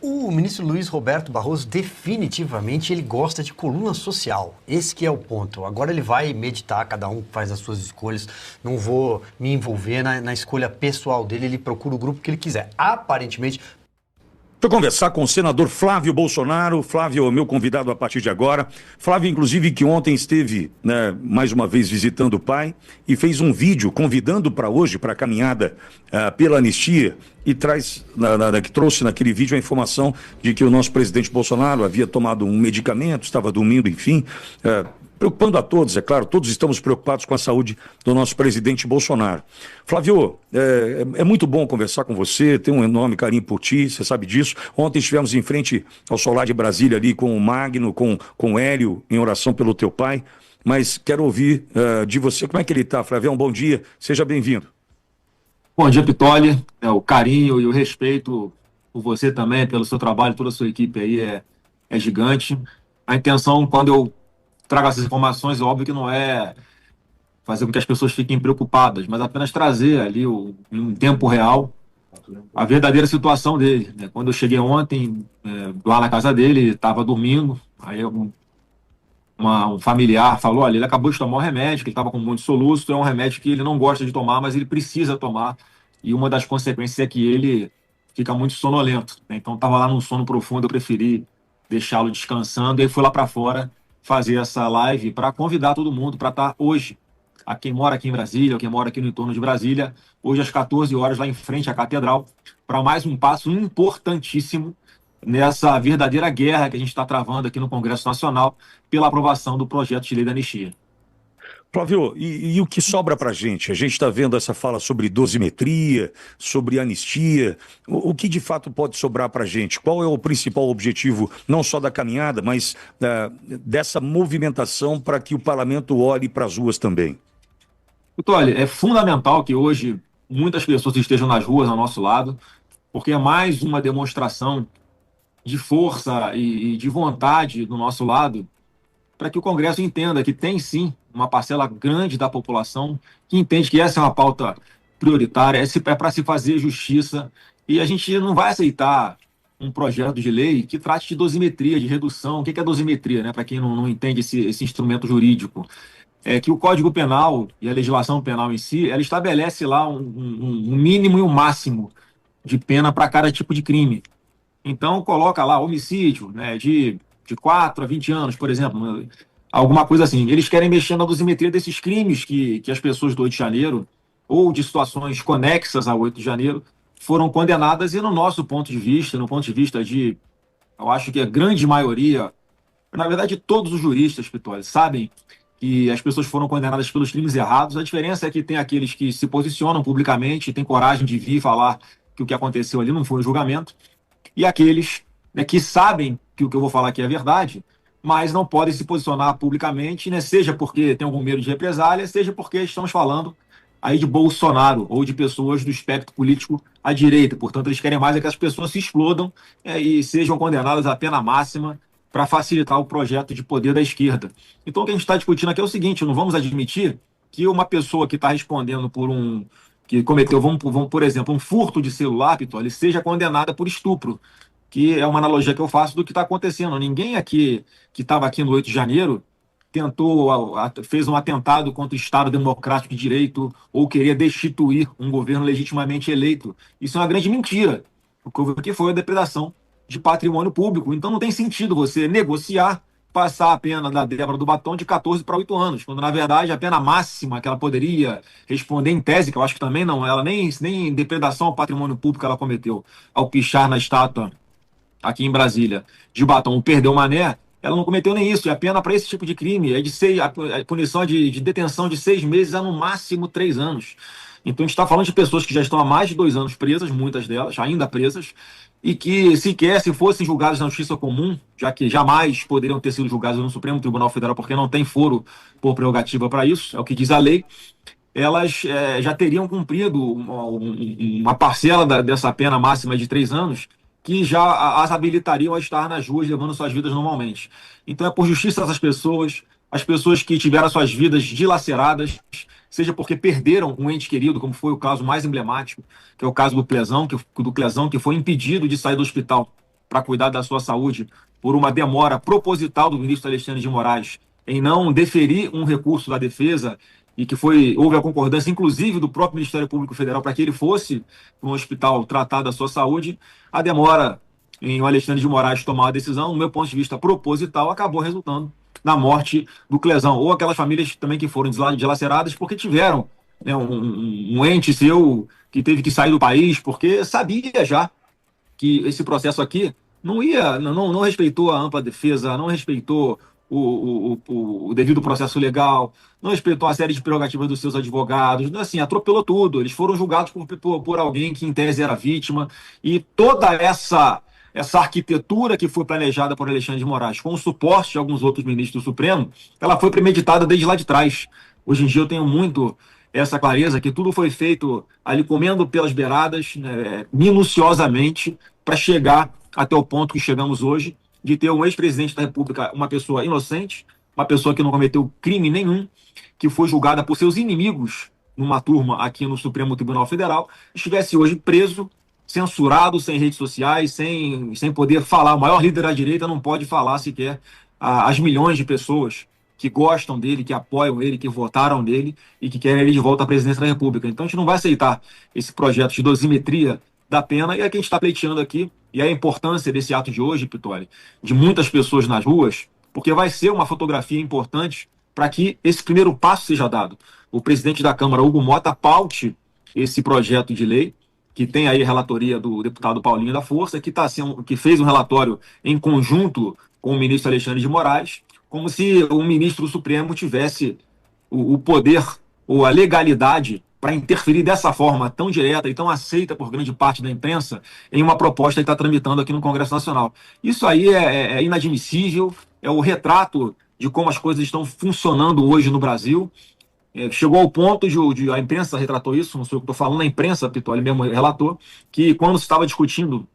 O ministro Luiz Roberto Barroso definitivamente ele gosta de coluna social. Esse que é o ponto. Agora ele vai meditar, cada um faz as suas escolhas. Não vou me envolver na escolha pessoal dele. Ele procura o grupo que ele quiser. Aparentemente... Deixa eu conversar com o senador Flávio Bolsonaro. Flávio é meu convidado a partir de agora. Flávio, inclusive, que ontem esteve, né, mais uma vez visitando o pai e fez um vídeo convidando para hoje, para a caminhada pela anistia, e que trouxe naquele vídeo a informação de que o nosso presidente Bolsonaro havia tomado um medicamento, estava dormindo, enfim, preocupando a todos, é claro, todos estamos preocupados com a saúde do nosso presidente Bolsonaro. Flávio, é muito bom conversar com você, tenho um enorme carinho por ti, você sabe disso. Ontem estivemos em frente ao Solar de Brasília ali com o Magno, com o Hélio, em oração pelo teu pai, mas quero ouvir de você, como é que ele está, Flávio? Bom dia, seja bem-vindo. Bom dia, Pitoli. O carinho e o respeito por você também, pelo seu trabalho, toda a sua equipe aí é gigante. A intenção, quando eu trago essas informações, é óbvio que não é fazer com que as pessoas fiquem preocupadas, mas apenas trazer ali em tempo real a verdadeira situação dele, né? Quando eu cheguei ontem, lá na casa dele, estava dormindo, aí um familiar falou, olha, ele acabou de tomar um remédio, que ele estava com muito soluço, é um remédio que ele não gosta de tomar, mas ele precisa tomar, e uma das consequências é que ele fica muito sonolento, né? Então estava lá num sono profundo, eu preferi deixá-lo descansando, e aí fui lá para fora fazer essa live para convidar todo mundo para estar hoje, a quem mora aqui em Brasília, ou quem mora aqui no entorno de Brasília, hoje às 14 horas, lá em frente à Catedral, para mais um passo importantíssimo nessa verdadeira guerra que a gente está travando aqui no Congresso Nacional pela aprovação do projeto de lei da anistia. Flávio, e o que sobra para a gente? A gente está vendo essa fala sobre dosimetria, sobre anistia. O que de fato pode sobrar para a gente? Qual é o principal objetivo, não só da caminhada, mas dessa movimentação para que o parlamento olhe para as ruas também? Olha, é fundamental que hoje muitas pessoas estejam nas ruas ao nosso lado, porque é mais uma demonstração de força e de vontade do nosso lado para que o Congresso entenda que tem sim uma parcela grande da população que entende que essa é uma pauta prioritária, é para se fazer justiça, e a gente não vai aceitar um projeto de lei que trate de dosimetria, de redução. O que é dosimetria, né? Para quem não entende esse instrumento jurídico, é que o Código Penal e a legislação penal em si, ela estabelece lá um mínimo e um máximo de pena para cada tipo de crime. Então, coloca lá homicídio, né, de 4 a 20 anos, por exemplo, alguma coisa assim. Eles querem mexer na dosimetria desses crimes que as pessoas do 8 de janeiro, ou de situações conexas ao 8 de janeiro, foram condenadas, e no nosso ponto de vista, no ponto de vista eu acho que a grande maioria, na verdade todos os juristas, Pitoli, sabem que as pessoas foram condenadas pelos crimes errados. A diferença é que tem aqueles que se posicionam publicamente, têm coragem de vir falar que o que aconteceu ali não foi um julgamento, e aqueles, né, que sabem que o que eu vou falar aqui é verdade, mas não podem se posicionar publicamente, né, seja porque tem algum medo de represália, seja porque estamos falando aí de Bolsonaro ou de pessoas do espectro político à direita. Portanto, eles querem mais é que as pessoas se explodam e sejam condenadas à pena máxima para facilitar o projeto de poder da esquerda. Então, o que a gente está discutindo aqui é o seguinte: não vamos admitir que uma pessoa que está respondendo que cometeu, por exemplo, um furto de celular, Pitoli, seja condenada por estupro, que é uma analogia que eu faço do que está acontecendo. Ninguém aqui que estava aqui no 8 de janeiro fez um atentado contra o Estado Democrático de Direito ou queria destituir um governo legitimamente eleito. Isso é uma grande mentira. O que houve aqui foi a depredação de patrimônio público. Então não tem sentido você negociar, passar a pena da Débora do Batom de 14 para 8 anos, quando na verdade a pena máxima que ela poderia responder em tese, que eu acho que também não, ela nem depredação ao patrimônio público ela cometeu ao pichar na estátua aqui em Brasília de Batom, perdeu Mané, ela não cometeu nem isso. E a pena para esse tipo de crime é a punição é de detenção de 6 meses a no máximo 3 anos. Então a gente está falando de pessoas que já estão há mais de 2 anos presas, muitas delas ainda presas, e que sequer se fossem julgadas na justiça comum, já que jamais poderiam ter sido julgadas no Supremo Tribunal Federal, porque não tem foro por prerrogativa para isso, é o que diz a lei, elas já teriam cumprido uma parcela dessa pena máxima de 3 anos, que já as habilitariam a estar nas ruas levando suas vidas normalmente. Então é por justiça essas pessoas, as pessoas que tiveram suas vidas dilaceradas, seja porque perderam um ente querido, como foi o caso mais emblemático, que é o caso do Clezão, que foi impedido de sair do hospital para cuidar da sua saúde por uma demora proposital do ministro Alexandre de Moraes em não deferir um recurso da defesa, e que houve a concordância, inclusive, do próprio Ministério Público Federal para que ele fosse para um hospital tratar da sua saúde. A demora em o Alexandre de Moraes tomar a decisão, no meu ponto de vista proposital, acabou resultando na morte do Clezão, ou aquelas famílias também que foram dilaceradas porque tiveram, né, um ente seu que teve que sair do país, porque sabia já que esse processo aqui não respeitou a ampla defesa, não respeitou o devido processo legal, não respeitou a série de prerrogativas dos seus advogados, assim, atropelou tudo. Eles foram julgados por alguém que em tese era vítima, e toda essa arquitetura que foi planejada por Alexandre de Moraes, com o suporte de alguns outros ministros do Supremo, ela foi premeditada desde lá de trás. Hoje em dia eu tenho muito essa clareza que tudo foi feito ali comendo pelas beiradas, né, minuciosamente, para chegar até o ponto que chegamos hoje, de ter um ex-presidente da República, uma pessoa inocente, uma pessoa que não cometeu crime nenhum, que foi julgada por seus inimigos numa turma aqui no Supremo Tribunal Federal, estivesse hoje preso, censurado, sem redes sociais, sem poder falar. O maior líder da direita não pode falar sequer às milhões de pessoas que gostam dele, que apoiam ele, que votaram nele e que querem ele de volta à presidência da República. Então a gente não vai aceitar esse projeto de dosimetria da pena, e é que a gente está pleiteando aqui, e a importância desse ato de hoje, Pitoli, de muitas pessoas nas ruas, porque vai ser uma fotografia importante para que esse primeiro passo seja dado. O presidente da Câmara, Hugo Mota, paute esse projeto de lei, que tem aí a relatoria do deputado Paulinho da Força, que fez um relatório em conjunto com o ministro Alexandre de Moraes, como se o ministro do Supremo tivesse o poder ou a legalidade para interferir dessa forma tão direta e tão aceita por grande parte da imprensa em uma proposta que está tramitando aqui no Congresso Nacional. Isso aí é inadmissível, é o retrato de como as coisas estão funcionando hoje no Brasil. Chegou ao ponto de a imprensa retratou isso, não sei o que estou falando, a imprensa, Pitoli mesmo relatou, que quando se estava discutindo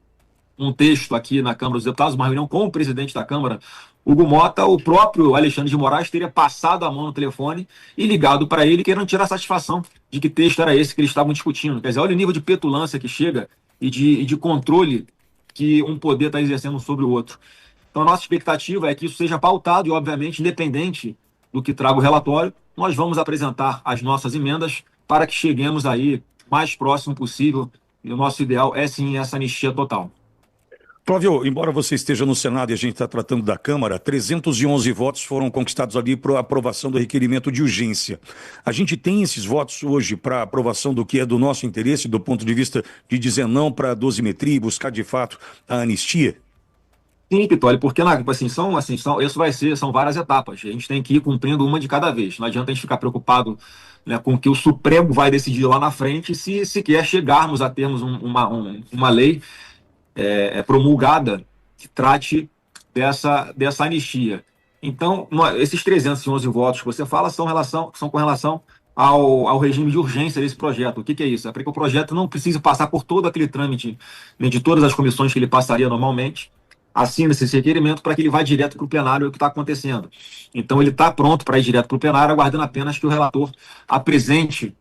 um texto aqui na Câmara dos Deputados, uma reunião com o presidente da Câmara, Hugo Mota, o próprio Alexandre de Moraes teria passado a mão no telefone e ligado para ele, querendo tirar satisfação de que texto era esse que eles estavam discutindo. Quer dizer, olha o nível de petulância que chega e de controle que um poder está exercendo sobre o outro. Então a nossa expectativa é que isso seja pautado e, obviamente, independente do que traga o relatório, nós vamos apresentar as nossas emendas para que cheguemos aí mais próximo possível, e o nosso ideal é sim essa anistia total. Flávio, embora você esteja no Senado e a gente está tratando da Câmara, 311 votos foram conquistados ali para a aprovação do requerimento de urgência. A gente tem esses votos hoje para aprovação do que é do nosso interesse, do ponto de vista de dizer não para a dosimetria e buscar de fato a anistia? Sim, Pitoli, porque são várias etapas. A gente tem que ir cumprindo uma de cada vez. Não adianta a gente ficar preocupado, né, com o que o Supremo vai decidir lá na frente, se sequer chegarmos a termos uma lei promulgada que trate dessa anistia. Então, esses 311 votos que você fala são com relação ao regime de urgência desse projeto. O que é isso? É para que o projeto não precise passar por todo aquele trâmite, né, de todas as comissões que ele passaria normalmente, assina esse requerimento para que ele vá direto para o plenário, é o que está acontecendo. Então ele está pronto para ir direto para o plenário, aguardando apenas que o relator apresente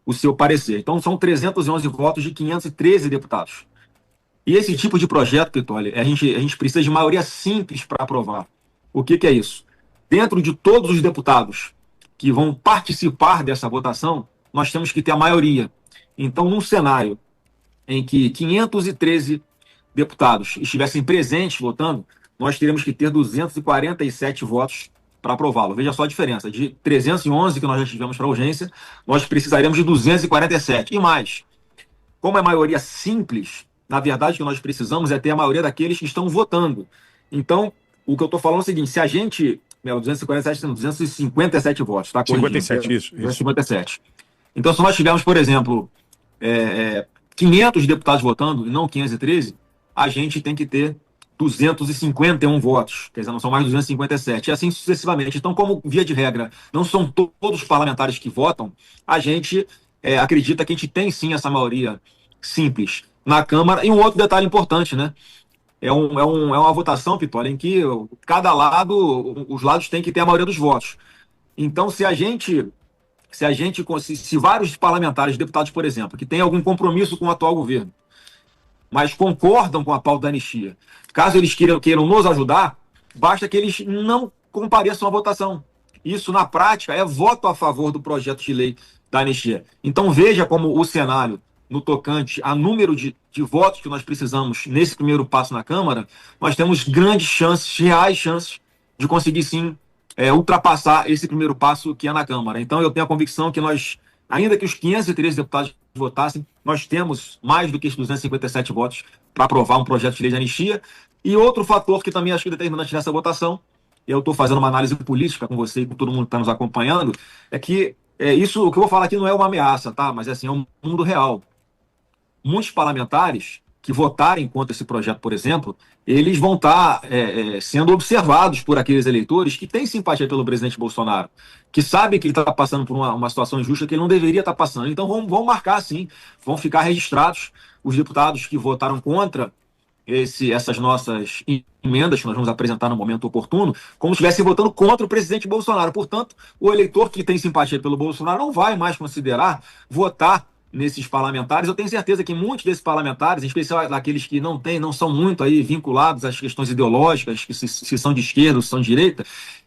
o seu parecer. Então são 311 votos de 513 deputados. E esse tipo de projeto, Pitoli, a gente precisa de maioria simples para aprovar. O que é isso? Dentro de todos os deputados que vão participar dessa votação, nós temos que ter a maioria. Então, num cenário em que 513 deputados estivessem presentes votando, nós teríamos que ter 247 votos para aprová-lo. Veja só a diferença. De 311 que nós já tivemos para urgência, nós precisaríamos de 247. E mais, como é maioria simples, na verdade o que nós precisamos é ter a maioria daqueles que estão votando. Então, o que eu estou falando é o seguinte, se a gente... 247 tem 257 votos, tá? 57, isso. 257. Então, se nós tivermos, por exemplo, 500 deputados votando, e não 513, a gente tem que ter 251 votos, quer dizer, não são mais 257, e assim sucessivamente. Então, como via de regra, não são todos os parlamentares que votam, a gente acredita que a gente tem sim essa maioria simples na Câmara. E um outro detalhe importante, né? É uma votação, Pitoli, em que cada lado, os lados têm que ter a maioria dos votos. Então, se vários parlamentares, deputados, por exemplo, que têm algum compromisso com o atual governo, mas concordam com a pauta da anistia, caso eles queiram nos ajudar, basta que eles não compareçam à votação. Isso, na prática, é voto a favor do projeto de lei da anistia. Então, veja como o cenário, no tocante a número de votos que nós precisamos nesse primeiro passo na Câmara, nós temos grandes chances, reais chances, de conseguir, sim, ultrapassar esse primeiro passo que é na Câmara. Então, eu tenho a convicção que nós, ainda que os 513 deputados votassem, nós temos mais do que os 257 votos para aprovar um projeto de lei de anistia. E outro fator que também acho que é determinante nessa votação, eu estou fazendo uma análise política com você e com todo mundo que está nos acompanhando, é que isso, o que eu vou falar aqui não é uma ameaça, tá? Mas assim, é um mundo real. Muitos parlamentares que votarem contra esse projeto, por exemplo, eles vão estar sendo observados por aqueles eleitores que têm simpatia pelo presidente Bolsonaro, que sabem que ele está passando por uma situação injusta que ele não deveria estar passando. Então vão marcar, sim, vão ficar registrados os deputados que votaram contra essas nossas emendas que nós vamos apresentar no momento oportuno, como se estivessem votando contra o presidente Bolsonaro. Portanto, o eleitor que tem simpatia pelo Bolsonaro não vai mais considerar votar nesses parlamentares. Eu tenho certeza que muitos desses parlamentares, em especial daqueles que não são muito aí vinculados às questões ideológicas, que se são de esquerda ou se são de direita,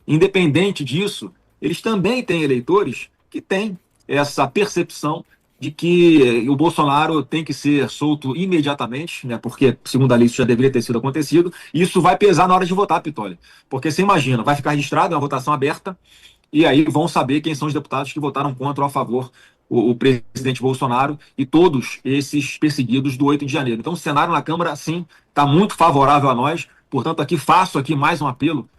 independente disso, eles também têm eleitores que têm essa percepção de que o Bolsonaro tem que ser solto imediatamente, né, porque, segundo a lei, isso já deveria ter sido acontecido, e isso vai pesar na hora de votar, Pitoli. Porque você imagina, vai ficar registrado, é uma votação aberta, e aí vão saber quem são os deputados que votaram contra ou a favor o presidente Bolsonaro e todos esses perseguidos do 8 de janeiro. Então o cenário na Câmara, sim, está muito favorável a nós, portanto, faço aqui mais um apelo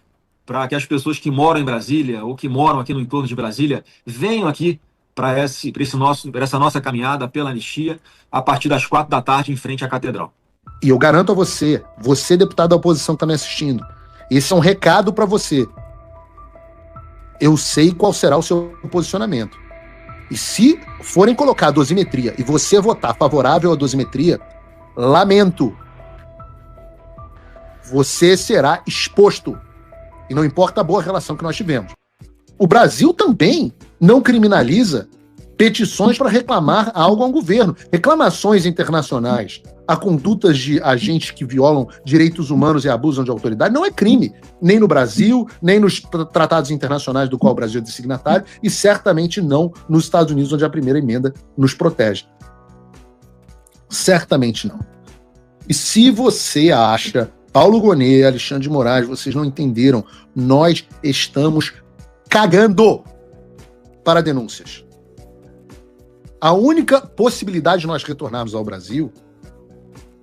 para que as pessoas que moram em Brasília ou que moram aqui no entorno de Brasília venham aqui para essa nossa caminhada pela anistia a partir das 4 da tarde em frente à Catedral. E eu garanto a você deputado da oposição que está me assistindo, esse é um recado para você. Eu sei qual será o seu posicionamento. E se forem colocar a dosimetria e você votar favorável à dosimetria, lamento. Você será exposto. E não importa a boa relação que nós tivemos. O Brasil também não criminaliza petições para reclamar algo ao governo. Reclamações internacionais a condutas de agentes que violam direitos humanos e abusam de autoridade não é crime. Nem no Brasil, nem nos tratados internacionais do qual o Brasil é signatário e certamente não nos Estados Unidos, onde a primeira emenda nos protege. Certamente não. E se você acha, Paulo Gonet, Alexandre de Moraes, vocês não entenderam, nós estamos cagando para denúncias. A única possibilidade de nós retornarmos ao Brasil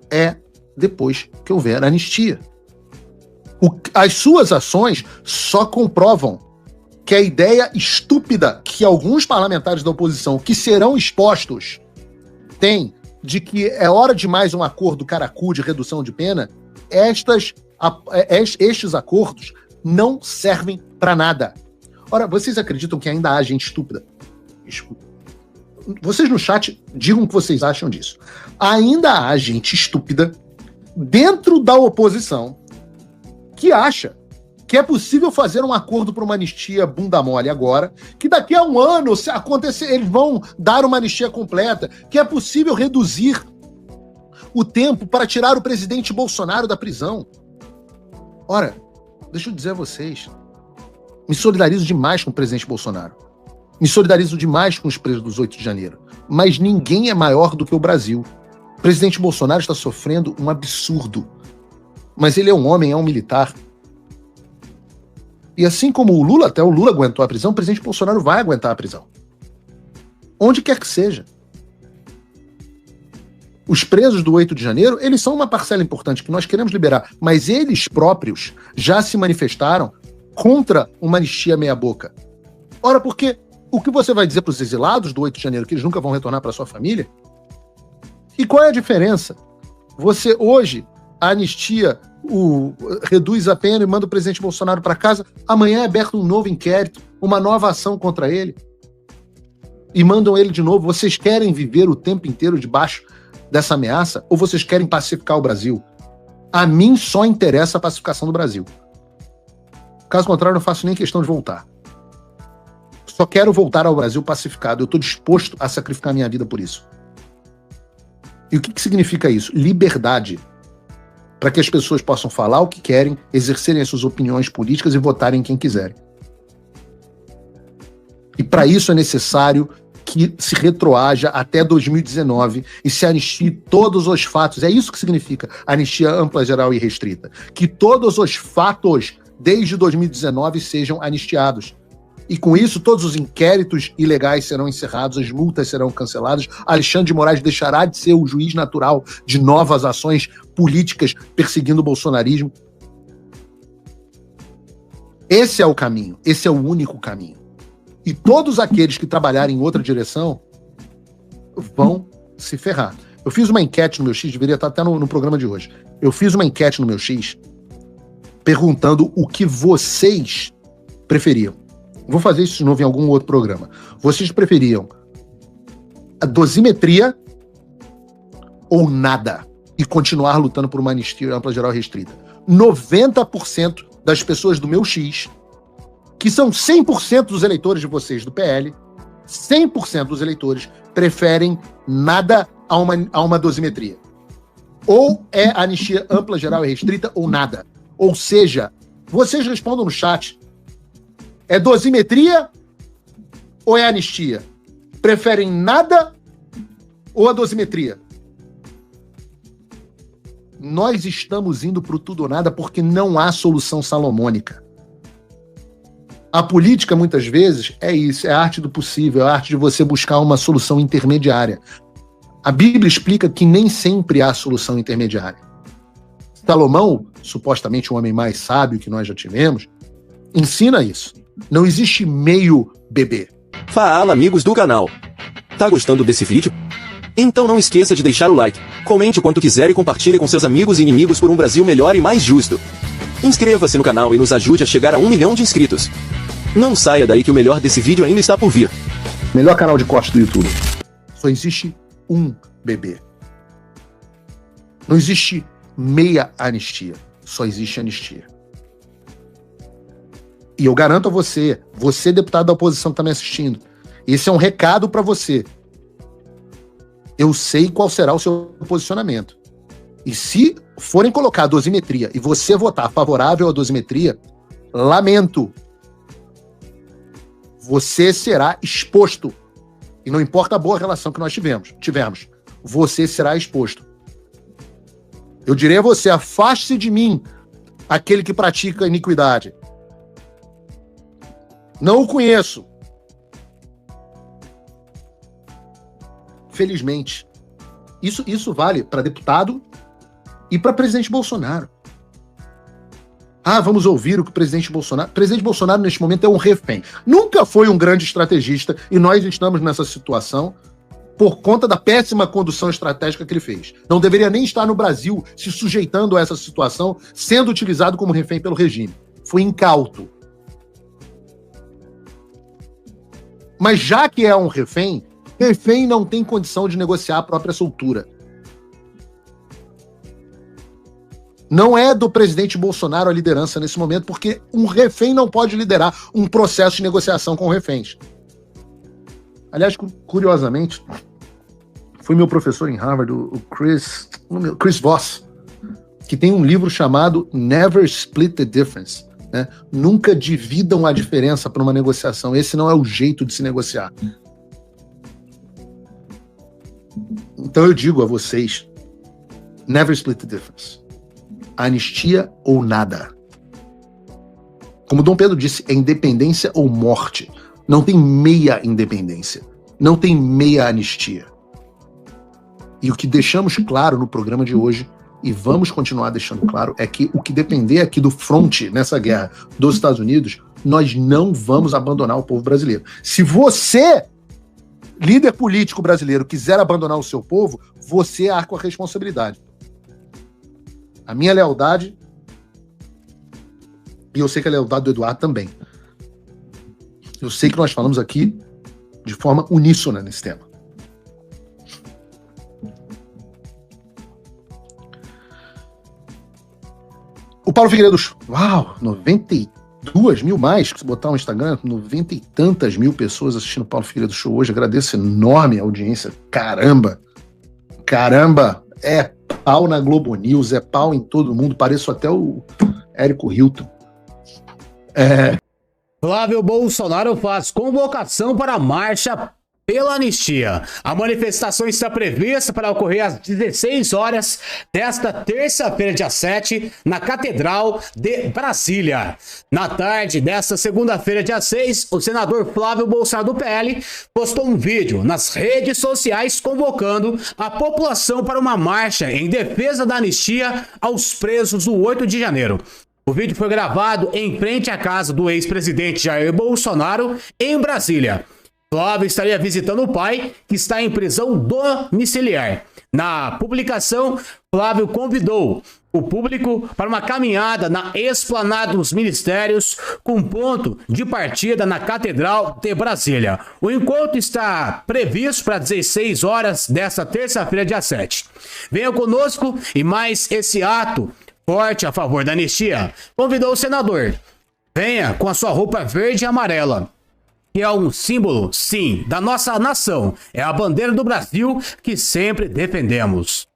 é depois que houver anistia. As suas ações só comprovam que a ideia estúpida que alguns parlamentares da oposição, que serão expostos, têm de que é hora de mais um acordo caracu de redução de pena, estes acordos não servem para nada. Ora, vocês acreditam que ainda há gente estúpida? Vocês no chat digam o que vocês acham disso. Ainda há gente estúpida dentro da oposição que acha que é possível fazer um acordo para uma anistia bunda mole agora, que daqui a um ano, se acontecer, eles vão dar uma anistia completa, que é possível reduzir o tempo para tirar o presidente Bolsonaro da prisão. Ora, deixa eu dizer a vocês, me solidarizo demais com o presidente Bolsonaro. Me solidarizo demais com os presos dos 8 de janeiro. Mas ninguém é maior do que o Brasil. O presidente Bolsonaro está sofrendo um absurdo. Mas ele é um homem, é um militar. E assim como o Lula, até o Lula aguentou a prisão, o presidente Bolsonaro vai aguentar a prisão. Onde quer que seja. Os presos do 8 de janeiro, eles são uma parcela importante que nós queremos liberar. Mas eles próprios já se manifestaram contra uma anistia meia-boca. Ora, porque o que você vai dizer para os exilados do 8 de janeiro, que eles nunca vão retornar para sua família? E qual é a diferença? Você hoje, a anistia reduz a pena e manda o presidente Bolsonaro para casa, amanhã é aberto um novo inquérito, uma nova ação contra ele, e mandam ele de novo. Vocês querem viver o tempo inteiro debaixo dessa ameaça, ou vocês querem pacificar o Brasil? A mim só interessa a pacificação do Brasil. Caso contrário, eu não faço nem questão de voltar. Só quero voltar ao Brasil pacificado. Eu estou disposto a sacrificar minha vida por isso. E o que significa isso? Liberdade. Para que as pessoas possam falar o que querem, exercerem as suas opiniões políticas e votarem quem quiserem. E para isso é necessário que se retroaja até 2019 e se anistie todos os fatos. É isso que significa anistia ampla, geral e restrita. Que todos os fatos desde 2019 sejam anistiados. E com isso, todos os inquéritos ilegais serão encerrados, as multas serão canceladas, Alexandre de Moraes deixará de ser o juiz natural de novas ações políticas perseguindo o bolsonarismo. Esse é o caminho, esse é o único caminho. E todos aqueles que trabalharem em outra direção vão se ferrar. Eu fiz uma enquete no meu X, deveria estar até no programa de hoje. Eu fiz uma enquete no meu X perguntando o que vocês preferiam. Vou fazer isso de novo em algum outro programa. Vocês preferiam a dosimetria ou nada? e continuar lutando por uma anistia ampla, geral e restrita. 90% das pessoas do meu X, que são 100% dos eleitores de vocês do PL, 100% dos eleitores preferem nada a uma dosimetria. Ou é anistia ampla, geral e restrita, ou nada. Ou seja, vocês respondam no chat. É dosimetria ou é anistia? Preferem nada ou a dosimetria? Nós estamos indo para o tudo ou nada porque não há solução salomônica. A política, muitas vezes, é isso, é a arte do possível, é a arte de você buscar uma solução intermediária. A Bíblia explica que nem sempre há solução intermediária. Salomão, supostamente o homem mais sábio que nós já tivemos, ensina isso. Não existe meio bebê. Fala, amigos do canal. Tá gostando desse vídeo? Então não esqueça de deixar o like, comente o quanto quiser e compartilhe com seus amigos e inimigos por um Brasil melhor e mais justo. Inscreva-se no canal e nos ajude a chegar a 1 milhão de inscritos. Não saia daí que o melhor desse vídeo ainda está por vir. Melhor canal de corte do YouTube. Só existe um bebê. Não existe meia anistia. Só existe anistia. E eu garanto a você, deputado da oposição que está me assistindo, esse é um recado para você. Eu sei qual será o seu posicionamento. E se forem colocar a dosimetria e você votar favorável à dosimetria, lamento. Você será exposto. E não importa a boa relação que nós tivemos, você será exposto. Eu direi a você, afaste-se de mim, aquele que pratica iniquidade. Não o conheço. Felizmente. Isso vale para deputado e para presidente Bolsonaro. Ah, vamos ouvir o que o presidente Bolsonaro... O presidente Bolsonaro, neste momento, é um refém. Nunca foi um grande estrategista e nós estamos nessa situação por conta da péssima condução estratégica que ele fez. Não deveria nem estar no Brasil se sujeitando a essa situação, sendo utilizado como refém pelo regime. Foi incauto. Mas já que é um refém não tem condição de negociar a própria soltura. Não é do presidente Bolsonaro a liderança nesse momento, porque um refém não pode liderar um processo de negociação com reféns. Aliás, curiosamente, foi meu professor em Harvard, o Chris Voss, que tem um livro chamado Never Split the Difference. Né? Nunca dividam a diferença para uma negociação. Esse não é o jeito de se negociar. Então eu digo a vocês, never split the difference. Anistia ou nada. Como Dom Pedro disse, é independência ou morte. Não tem meia independência. Não tem meia anistia. E o que deixamos claro no programa de hoje, e vamos continuar deixando claro, é que o que depender aqui do fronte nessa guerra dos Estados Unidos, nós não vamos abandonar o povo brasileiro. Se você, líder político brasileiro, quiser abandonar o seu povo, você arca com a responsabilidade. A minha lealdade, e eu sei que a lealdade do Eduardo também. Eu sei que nós falamos aqui de forma uníssona nesse tema. O Paulo Figueiredo, uau, 92 mil mais, que se botar no Instagram, 90 e tantas mil pessoas assistindo o Paulo Figueiredo Show hoje, agradeço enorme a audiência, caramba, é pau na Globo News, é pau em todo mundo, pareço até o Érico Hilton. Flávio Bolsonaro faz convocação para a marcha pela anistia. A manifestação está prevista para ocorrer às 16 horas desta terça-feira, dia 7, na Catedral de Brasília. Na tarde desta segunda-feira, dia 6, o senador Flávio Bolsonaro do PL postou um vídeo nas redes sociais convocando a população para uma marcha em defesa da anistia aos presos do 8 de janeiro. O vídeo foi gravado em frente à casa do ex-presidente Jair Bolsonaro, em Brasília. Flávio estaria visitando o pai, que está em prisão domiciliar. Na publicação, Flávio convidou o público para uma caminhada na Esplanada dos Ministérios, com ponto de partida na Catedral de Brasília. O encontro está previsto para 16 horas desta terça-feira, dia 7. Venha conosco e mais esse ato forte a favor da anistia. Convidou o senador. Venha com a sua roupa verde e amarela, que é um símbolo, sim, da nossa nação. É a bandeira do Brasil que sempre defendemos.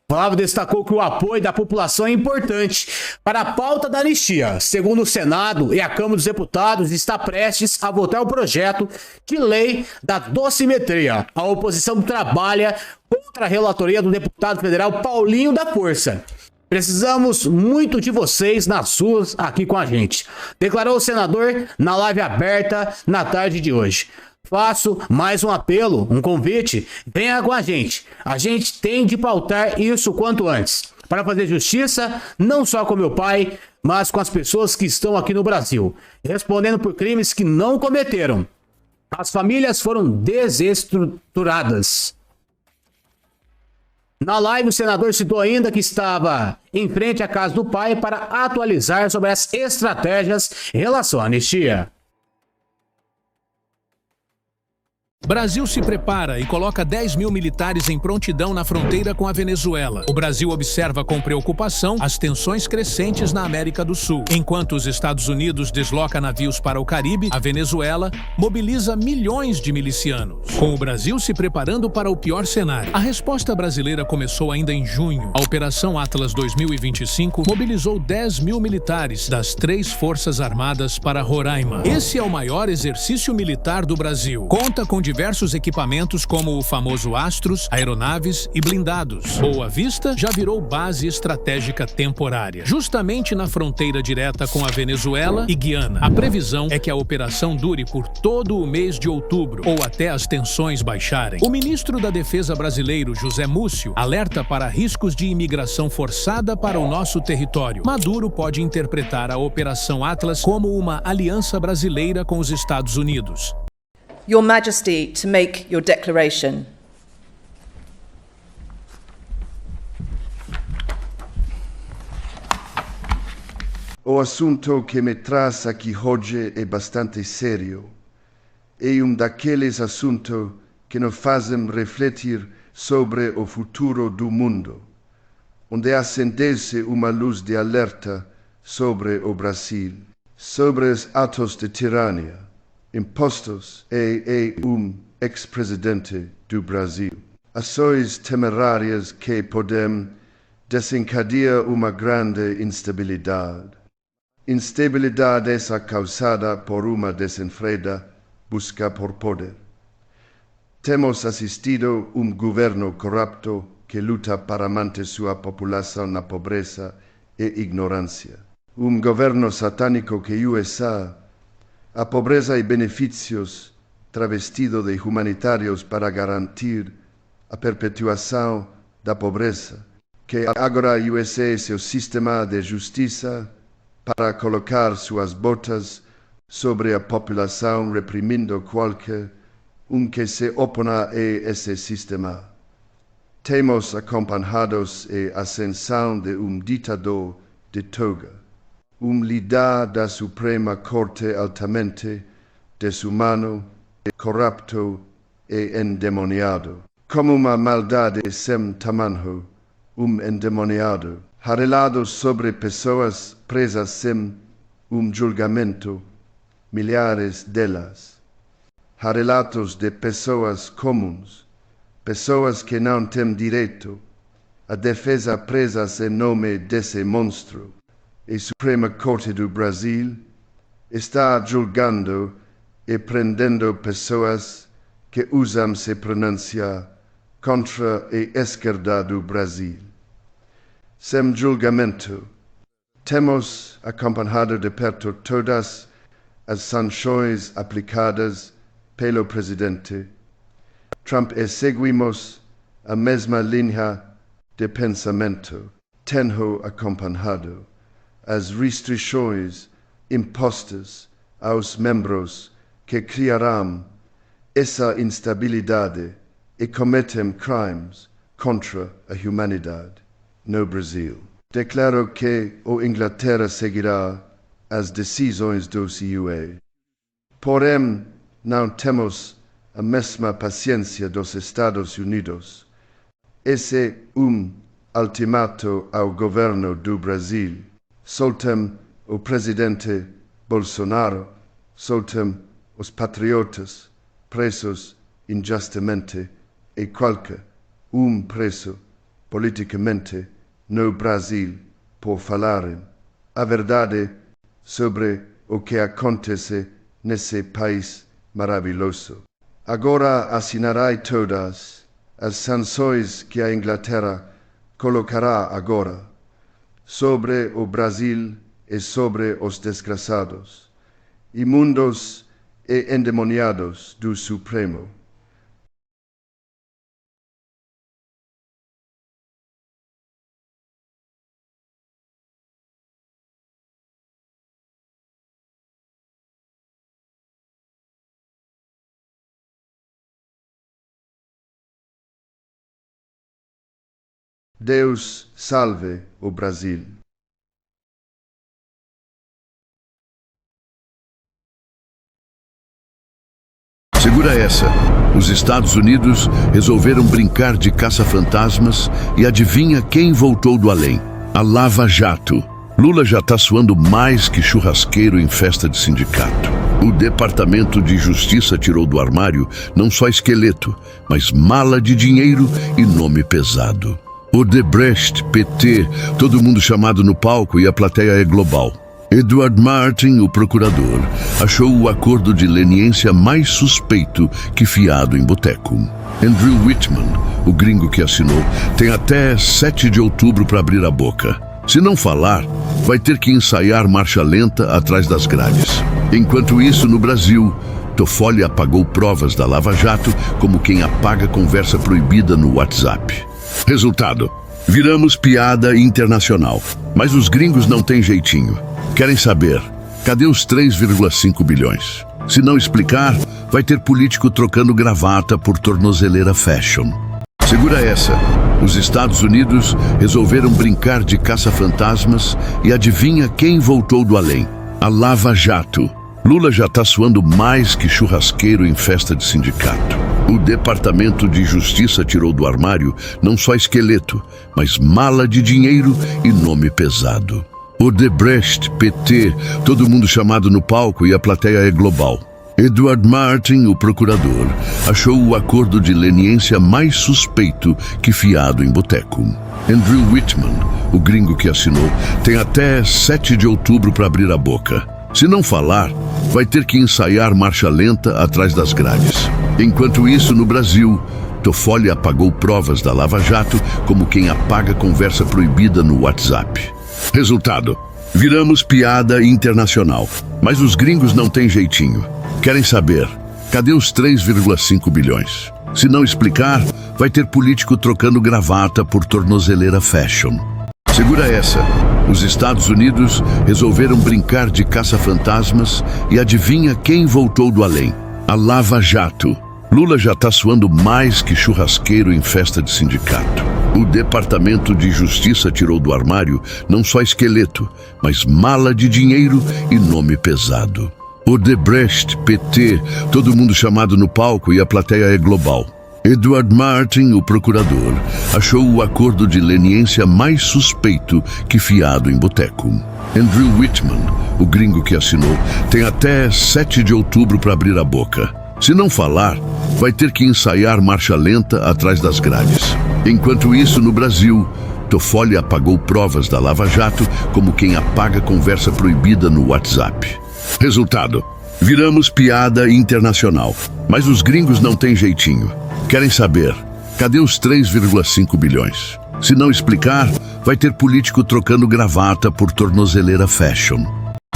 Flávio destacou que o apoio da população é importante para a pauta da anistia. Segundo o Senado e a Câmara dos Deputados, está prestes a votar o projeto de lei da dosimetria. A oposição trabalha contra a relatoria do deputado federal Paulinho da Força. Precisamos muito de vocês nas ruas aqui com a gente, declarou o senador na live aberta na tarde de hoje. Faço mais um apelo, um convite, venha com a gente. A gente tem de pautar isso quanto antes, para fazer justiça não só com meu pai, mas com as pessoas que estão aqui no Brasil, respondendo por crimes que não cometeram. As famílias foram desestruturadas. Na live, o senador citou ainda que estava em frente à casa do pai para atualizar sobre as estratégias em relação à anistia. Brasil se prepara e coloca 10 mil militares em prontidão na fronteira com a Venezuela. O Brasil observa com preocupação as tensões crescentes na América do Sul. Enquanto os Estados Unidos desloca navios para o Caribe, a Venezuela mobiliza milhões de milicianos. Com o Brasil se preparando para o pior cenário. A resposta brasileira começou ainda em junho. A Operação Atlas 2025 mobilizou 10 mil militares das 3 Forças Armadas para Roraima. Esse é o maior exercício militar do Brasil. Conta com diversos equipamentos como o famoso Astros, aeronaves e blindados. Boa Vista já virou base estratégica temporária, justamente na fronteira direta com a Venezuela e Guiana. A previsão é que a operação dure por todo o mês de outubro, ou até as tensões baixarem. O ministro da Defesa brasileiro, José Múcio, alerta para riscos de imigração forçada para o nosso território. Maduro pode interpretar a Operação Atlas como uma aliança brasileira com os Estados Unidos. Your Majesty, to make your declaration. O assunto que me traz aqui hoje é bastante sério. É daqueles assuntos que nos fazem refletir sobre o futuro do mundo, onde acende-se uma luz de alerta sobre o Brasil, sobre os atos de tirania impostos e ex-presidente do Brasil. Ações temerárias que podem desencadear uma grande instabilidade. Instabilidade essa causada por uma desenfreada busca por poder. Temos assistido governo corrupto que luta para manter sua população na pobreza e ignorância. Governo satânico que usa a pobreza e benefícios travestido de humanitários para garantir a perpetuação da pobreza, que agora usa seu sistema de justiça para colocar suas botas sobre a população, reprimindo qualquer que se opõe a esse sistema. Temos acompanhados a ascensão de ditador de toga, líder da Suprema Corte altamente desumano, corrupto e endemoniado. Como uma maldade sem tamanho, endemoniado, relado sobre pessoas presas sem julgamento, milhares delas. Relatos de pessoas comuns, pessoas que não têm direito à defesa presas em nome desse monstro. A Suprema Corte do Brasil está julgando e prendendo pessoas que usam se pronunciar contra a esquerda do Brasil. Sem julgamento, temos acompanhado de perto todas as sanções aplicadas pelo presidente Trump e seguimos a mesma linha de pensamento. Tenho acompanhado as restrições impostas aos membros que criarão essa instabilidade e cometem crimes contra a humanidade no Brasil. Declaro que a Inglaterra seguirá as decisões do CUE. Porém, não temos a mesma paciência dos Estados Unidos. Esse é ultimato ao governo do Brasil. Soltem o presidente Bolsonaro, soltem os patriotas presos injustamente e qualquer preso politicamente no Brasil por falarem a verdade sobre o que acontece nesse país maravilhoso. Agora assinarei todas as sanções que a Inglaterra colocará agora sobre o Brasil e sobre os desgraçados, imundos e endemoniados do Supremo. Deus salve o Brasil. Segura essa. Os Estados Unidos resolveram brincar de caça-fantasmas e adivinha quem voltou do além? A Lava Jato. Lula já tá suando mais que churrasqueiro em festa de sindicato. O Departamento de Justiça tirou do armário não só esqueleto, mas mala de dinheiro e nome pesado. Odebrecht, PT, todo mundo chamado no palco e a plateia é global. Edward Martin, o procurador, achou o acordo de leniência mais suspeito que fiado em boteco. Andrew Whitman, o gringo que assinou, tem até 7 de outubro para abrir a boca. Se não falar, vai ter que ensaiar marcha lenta atrás das grades. Enquanto isso, no Brasil, Toffoli apagou provas da Lava Jato como quem apaga conversa proibida no WhatsApp. Resultado: viramos piada internacional. Mas os gringos não têm jeitinho. Querem saber, cadê os 3,5 bilhões? Se não explicar, vai ter político trocando gravata por tornozeleira fashion. Segura essa. Os Estados Unidos resolveram brincar de caça-fantasmas e adivinha quem voltou do além? A Lava Jato. Lula já tá suando mais que churrasqueiro em festa de sindicato. O Departamento de Justiça tirou do armário não só esqueleto, mas mala de dinheiro e nome pesado. Odebrecht, PT, todo mundo chamado no palco e a plateia é global. Edward Martin, o procurador, achou o acordo de leniência mais suspeito que fiado em boteco. Andrew Whitman, o gringo que assinou, tem até 7 de outubro para abrir a boca. Se não falar, vai ter que ensaiar marcha lenta atrás das grades. Enquanto isso, no Brasil, Toffoli apagou provas da Lava Jato como quem apaga conversa proibida no WhatsApp. Resultado: viramos piada internacional. Mas os gringos não têm jeitinho. Querem saber, cadê os 3,5 bilhões? Se não explicar, vai ter político trocando gravata por tornozeleira fashion. Segura essa. Os Estados Unidos resolveram brincar de caça-fantasmas e adivinha quem voltou do além? A Lava Jato. Lula já tá suando mais que churrasqueiro em festa de sindicato. O Departamento de Justiça tirou do armário não só esqueleto, mas mala de dinheiro e nome pesado. Odebrecht, PT, todo mundo chamado no palco e a plateia é global. Edward Martin, o procurador, achou o acordo de leniência mais suspeito que fiado em boteco. Andrew Whitman, o gringo que assinou, tem até 7 de outubro para abrir a boca. Se não falar, vai ter que ensaiar marcha lenta atrás das grades. Enquanto isso, no Brasil, Toffoli apagou provas da Lava Jato como quem apaga conversa proibida no WhatsApp. Resultado: viramos piada internacional. Mas os gringos não têm jeitinho. Querem saber, cadê os 3,5 bilhões? Se não explicar, vai ter político trocando gravata por tornozeleira fashion.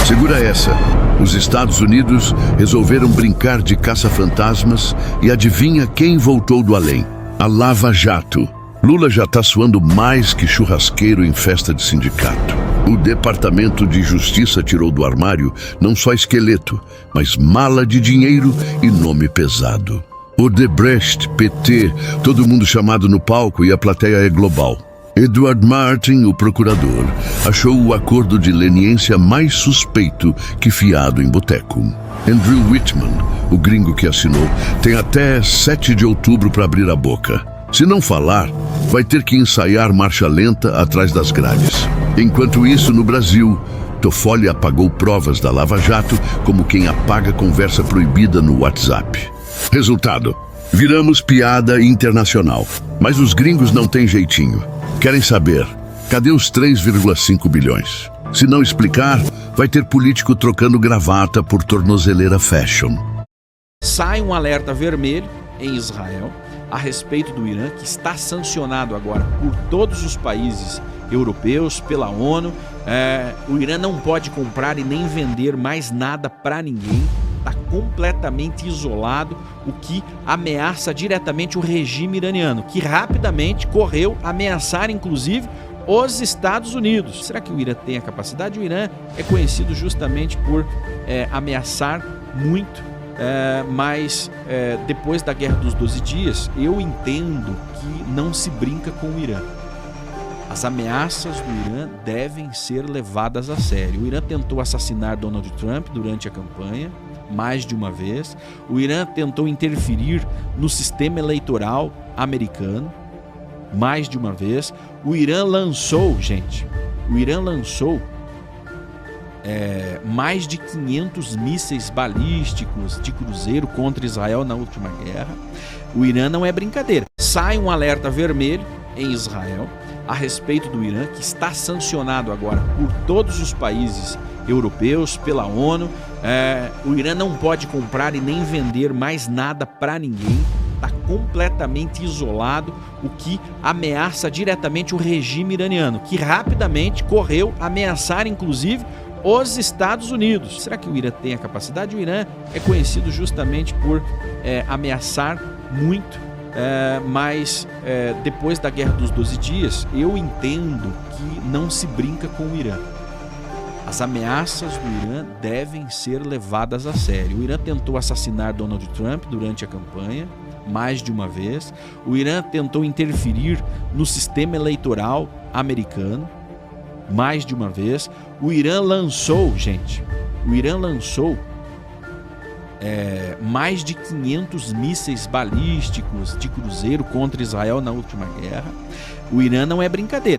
Segura essa. Os Estados Unidos resolveram brincar de caça-fantasmas e adivinha quem voltou do além? A Lava Jato. Lula já tá suando mais que churrasqueiro em festa de sindicato. O Departamento de Justiça tirou do armário não só esqueleto, mas mala de dinheiro e nome pesado. Odebrecht, PT, todo mundo chamado no palco e a plateia é global. Edward Martin, o procurador, achou o acordo de leniência mais suspeito que fiado em boteco. Andrew Whitman, o gringo que assinou, tem até 7 de outubro para abrir a boca. Se não falar, vai ter que ensaiar marcha lenta atrás das grades. Enquanto isso, no Brasil, Toffoli apagou provas da Lava Jato como quem apaga conversa proibida no WhatsApp. Resultado: viramos piada internacional. Mas os gringos não têm jeitinho. Querem saber, cadê os 3,5 bilhões? Se não explicar, vai ter político trocando gravata por tornozeleira fashion. Sai um alerta vermelho em Israel a respeito do Irã, que está sancionado agora por todos os países europeus, pela ONU. O Irã não pode comprar e nem vender mais nada para ninguém. Está completamente isolado, o que ameaça diretamente o regime iraniano, que rapidamente correu a ameaçar, inclusive, os Estados Unidos. Será que o Irã tem a capacidade? O Irã é conhecido justamente por ameaçar muito, mas depois da Guerra dos 12 Dias, eu entendo que não se brinca com o Irã. As ameaças do Irã devem ser levadas a sério. O Irã tentou assassinar Donald Trump durante a campanha, mais de uma vez. O Irã tentou interferir no sistema eleitoral americano, mais de uma vez. O Irã lançou, mais de 500 mísseis balísticos de cruzeiro contra Israel na última guerra. O Irã não é brincadeira. Sai um alerta vermelho em Israel a respeito do Irã, que está sancionado agora por todos os países europeus, pela ONU. O Irã não pode comprar e nem vender mais nada para ninguém. Está completamente isolado, o que ameaça diretamente o regime iraniano, que rapidamente correu a ameaçar, inclusive, os Estados Unidos. Será que o Irã tem a capacidade? O Irã é conhecido justamente por ameaçar muito, mas depois da Guerra dos 12 Dias, eu entendo que não se brinca com o Irã. As ameaças do Irã devem ser levadas a sério. O Irã tentou assassinar Donald Trump durante a campanha, mais de uma vez. O Irã tentou interferir no sistema eleitoral americano, mais de uma vez. O Irã lançou, mais de 500 mísseis balísticos de cruzeiro contra Israel na última guerra. O Irã não é brincadeira.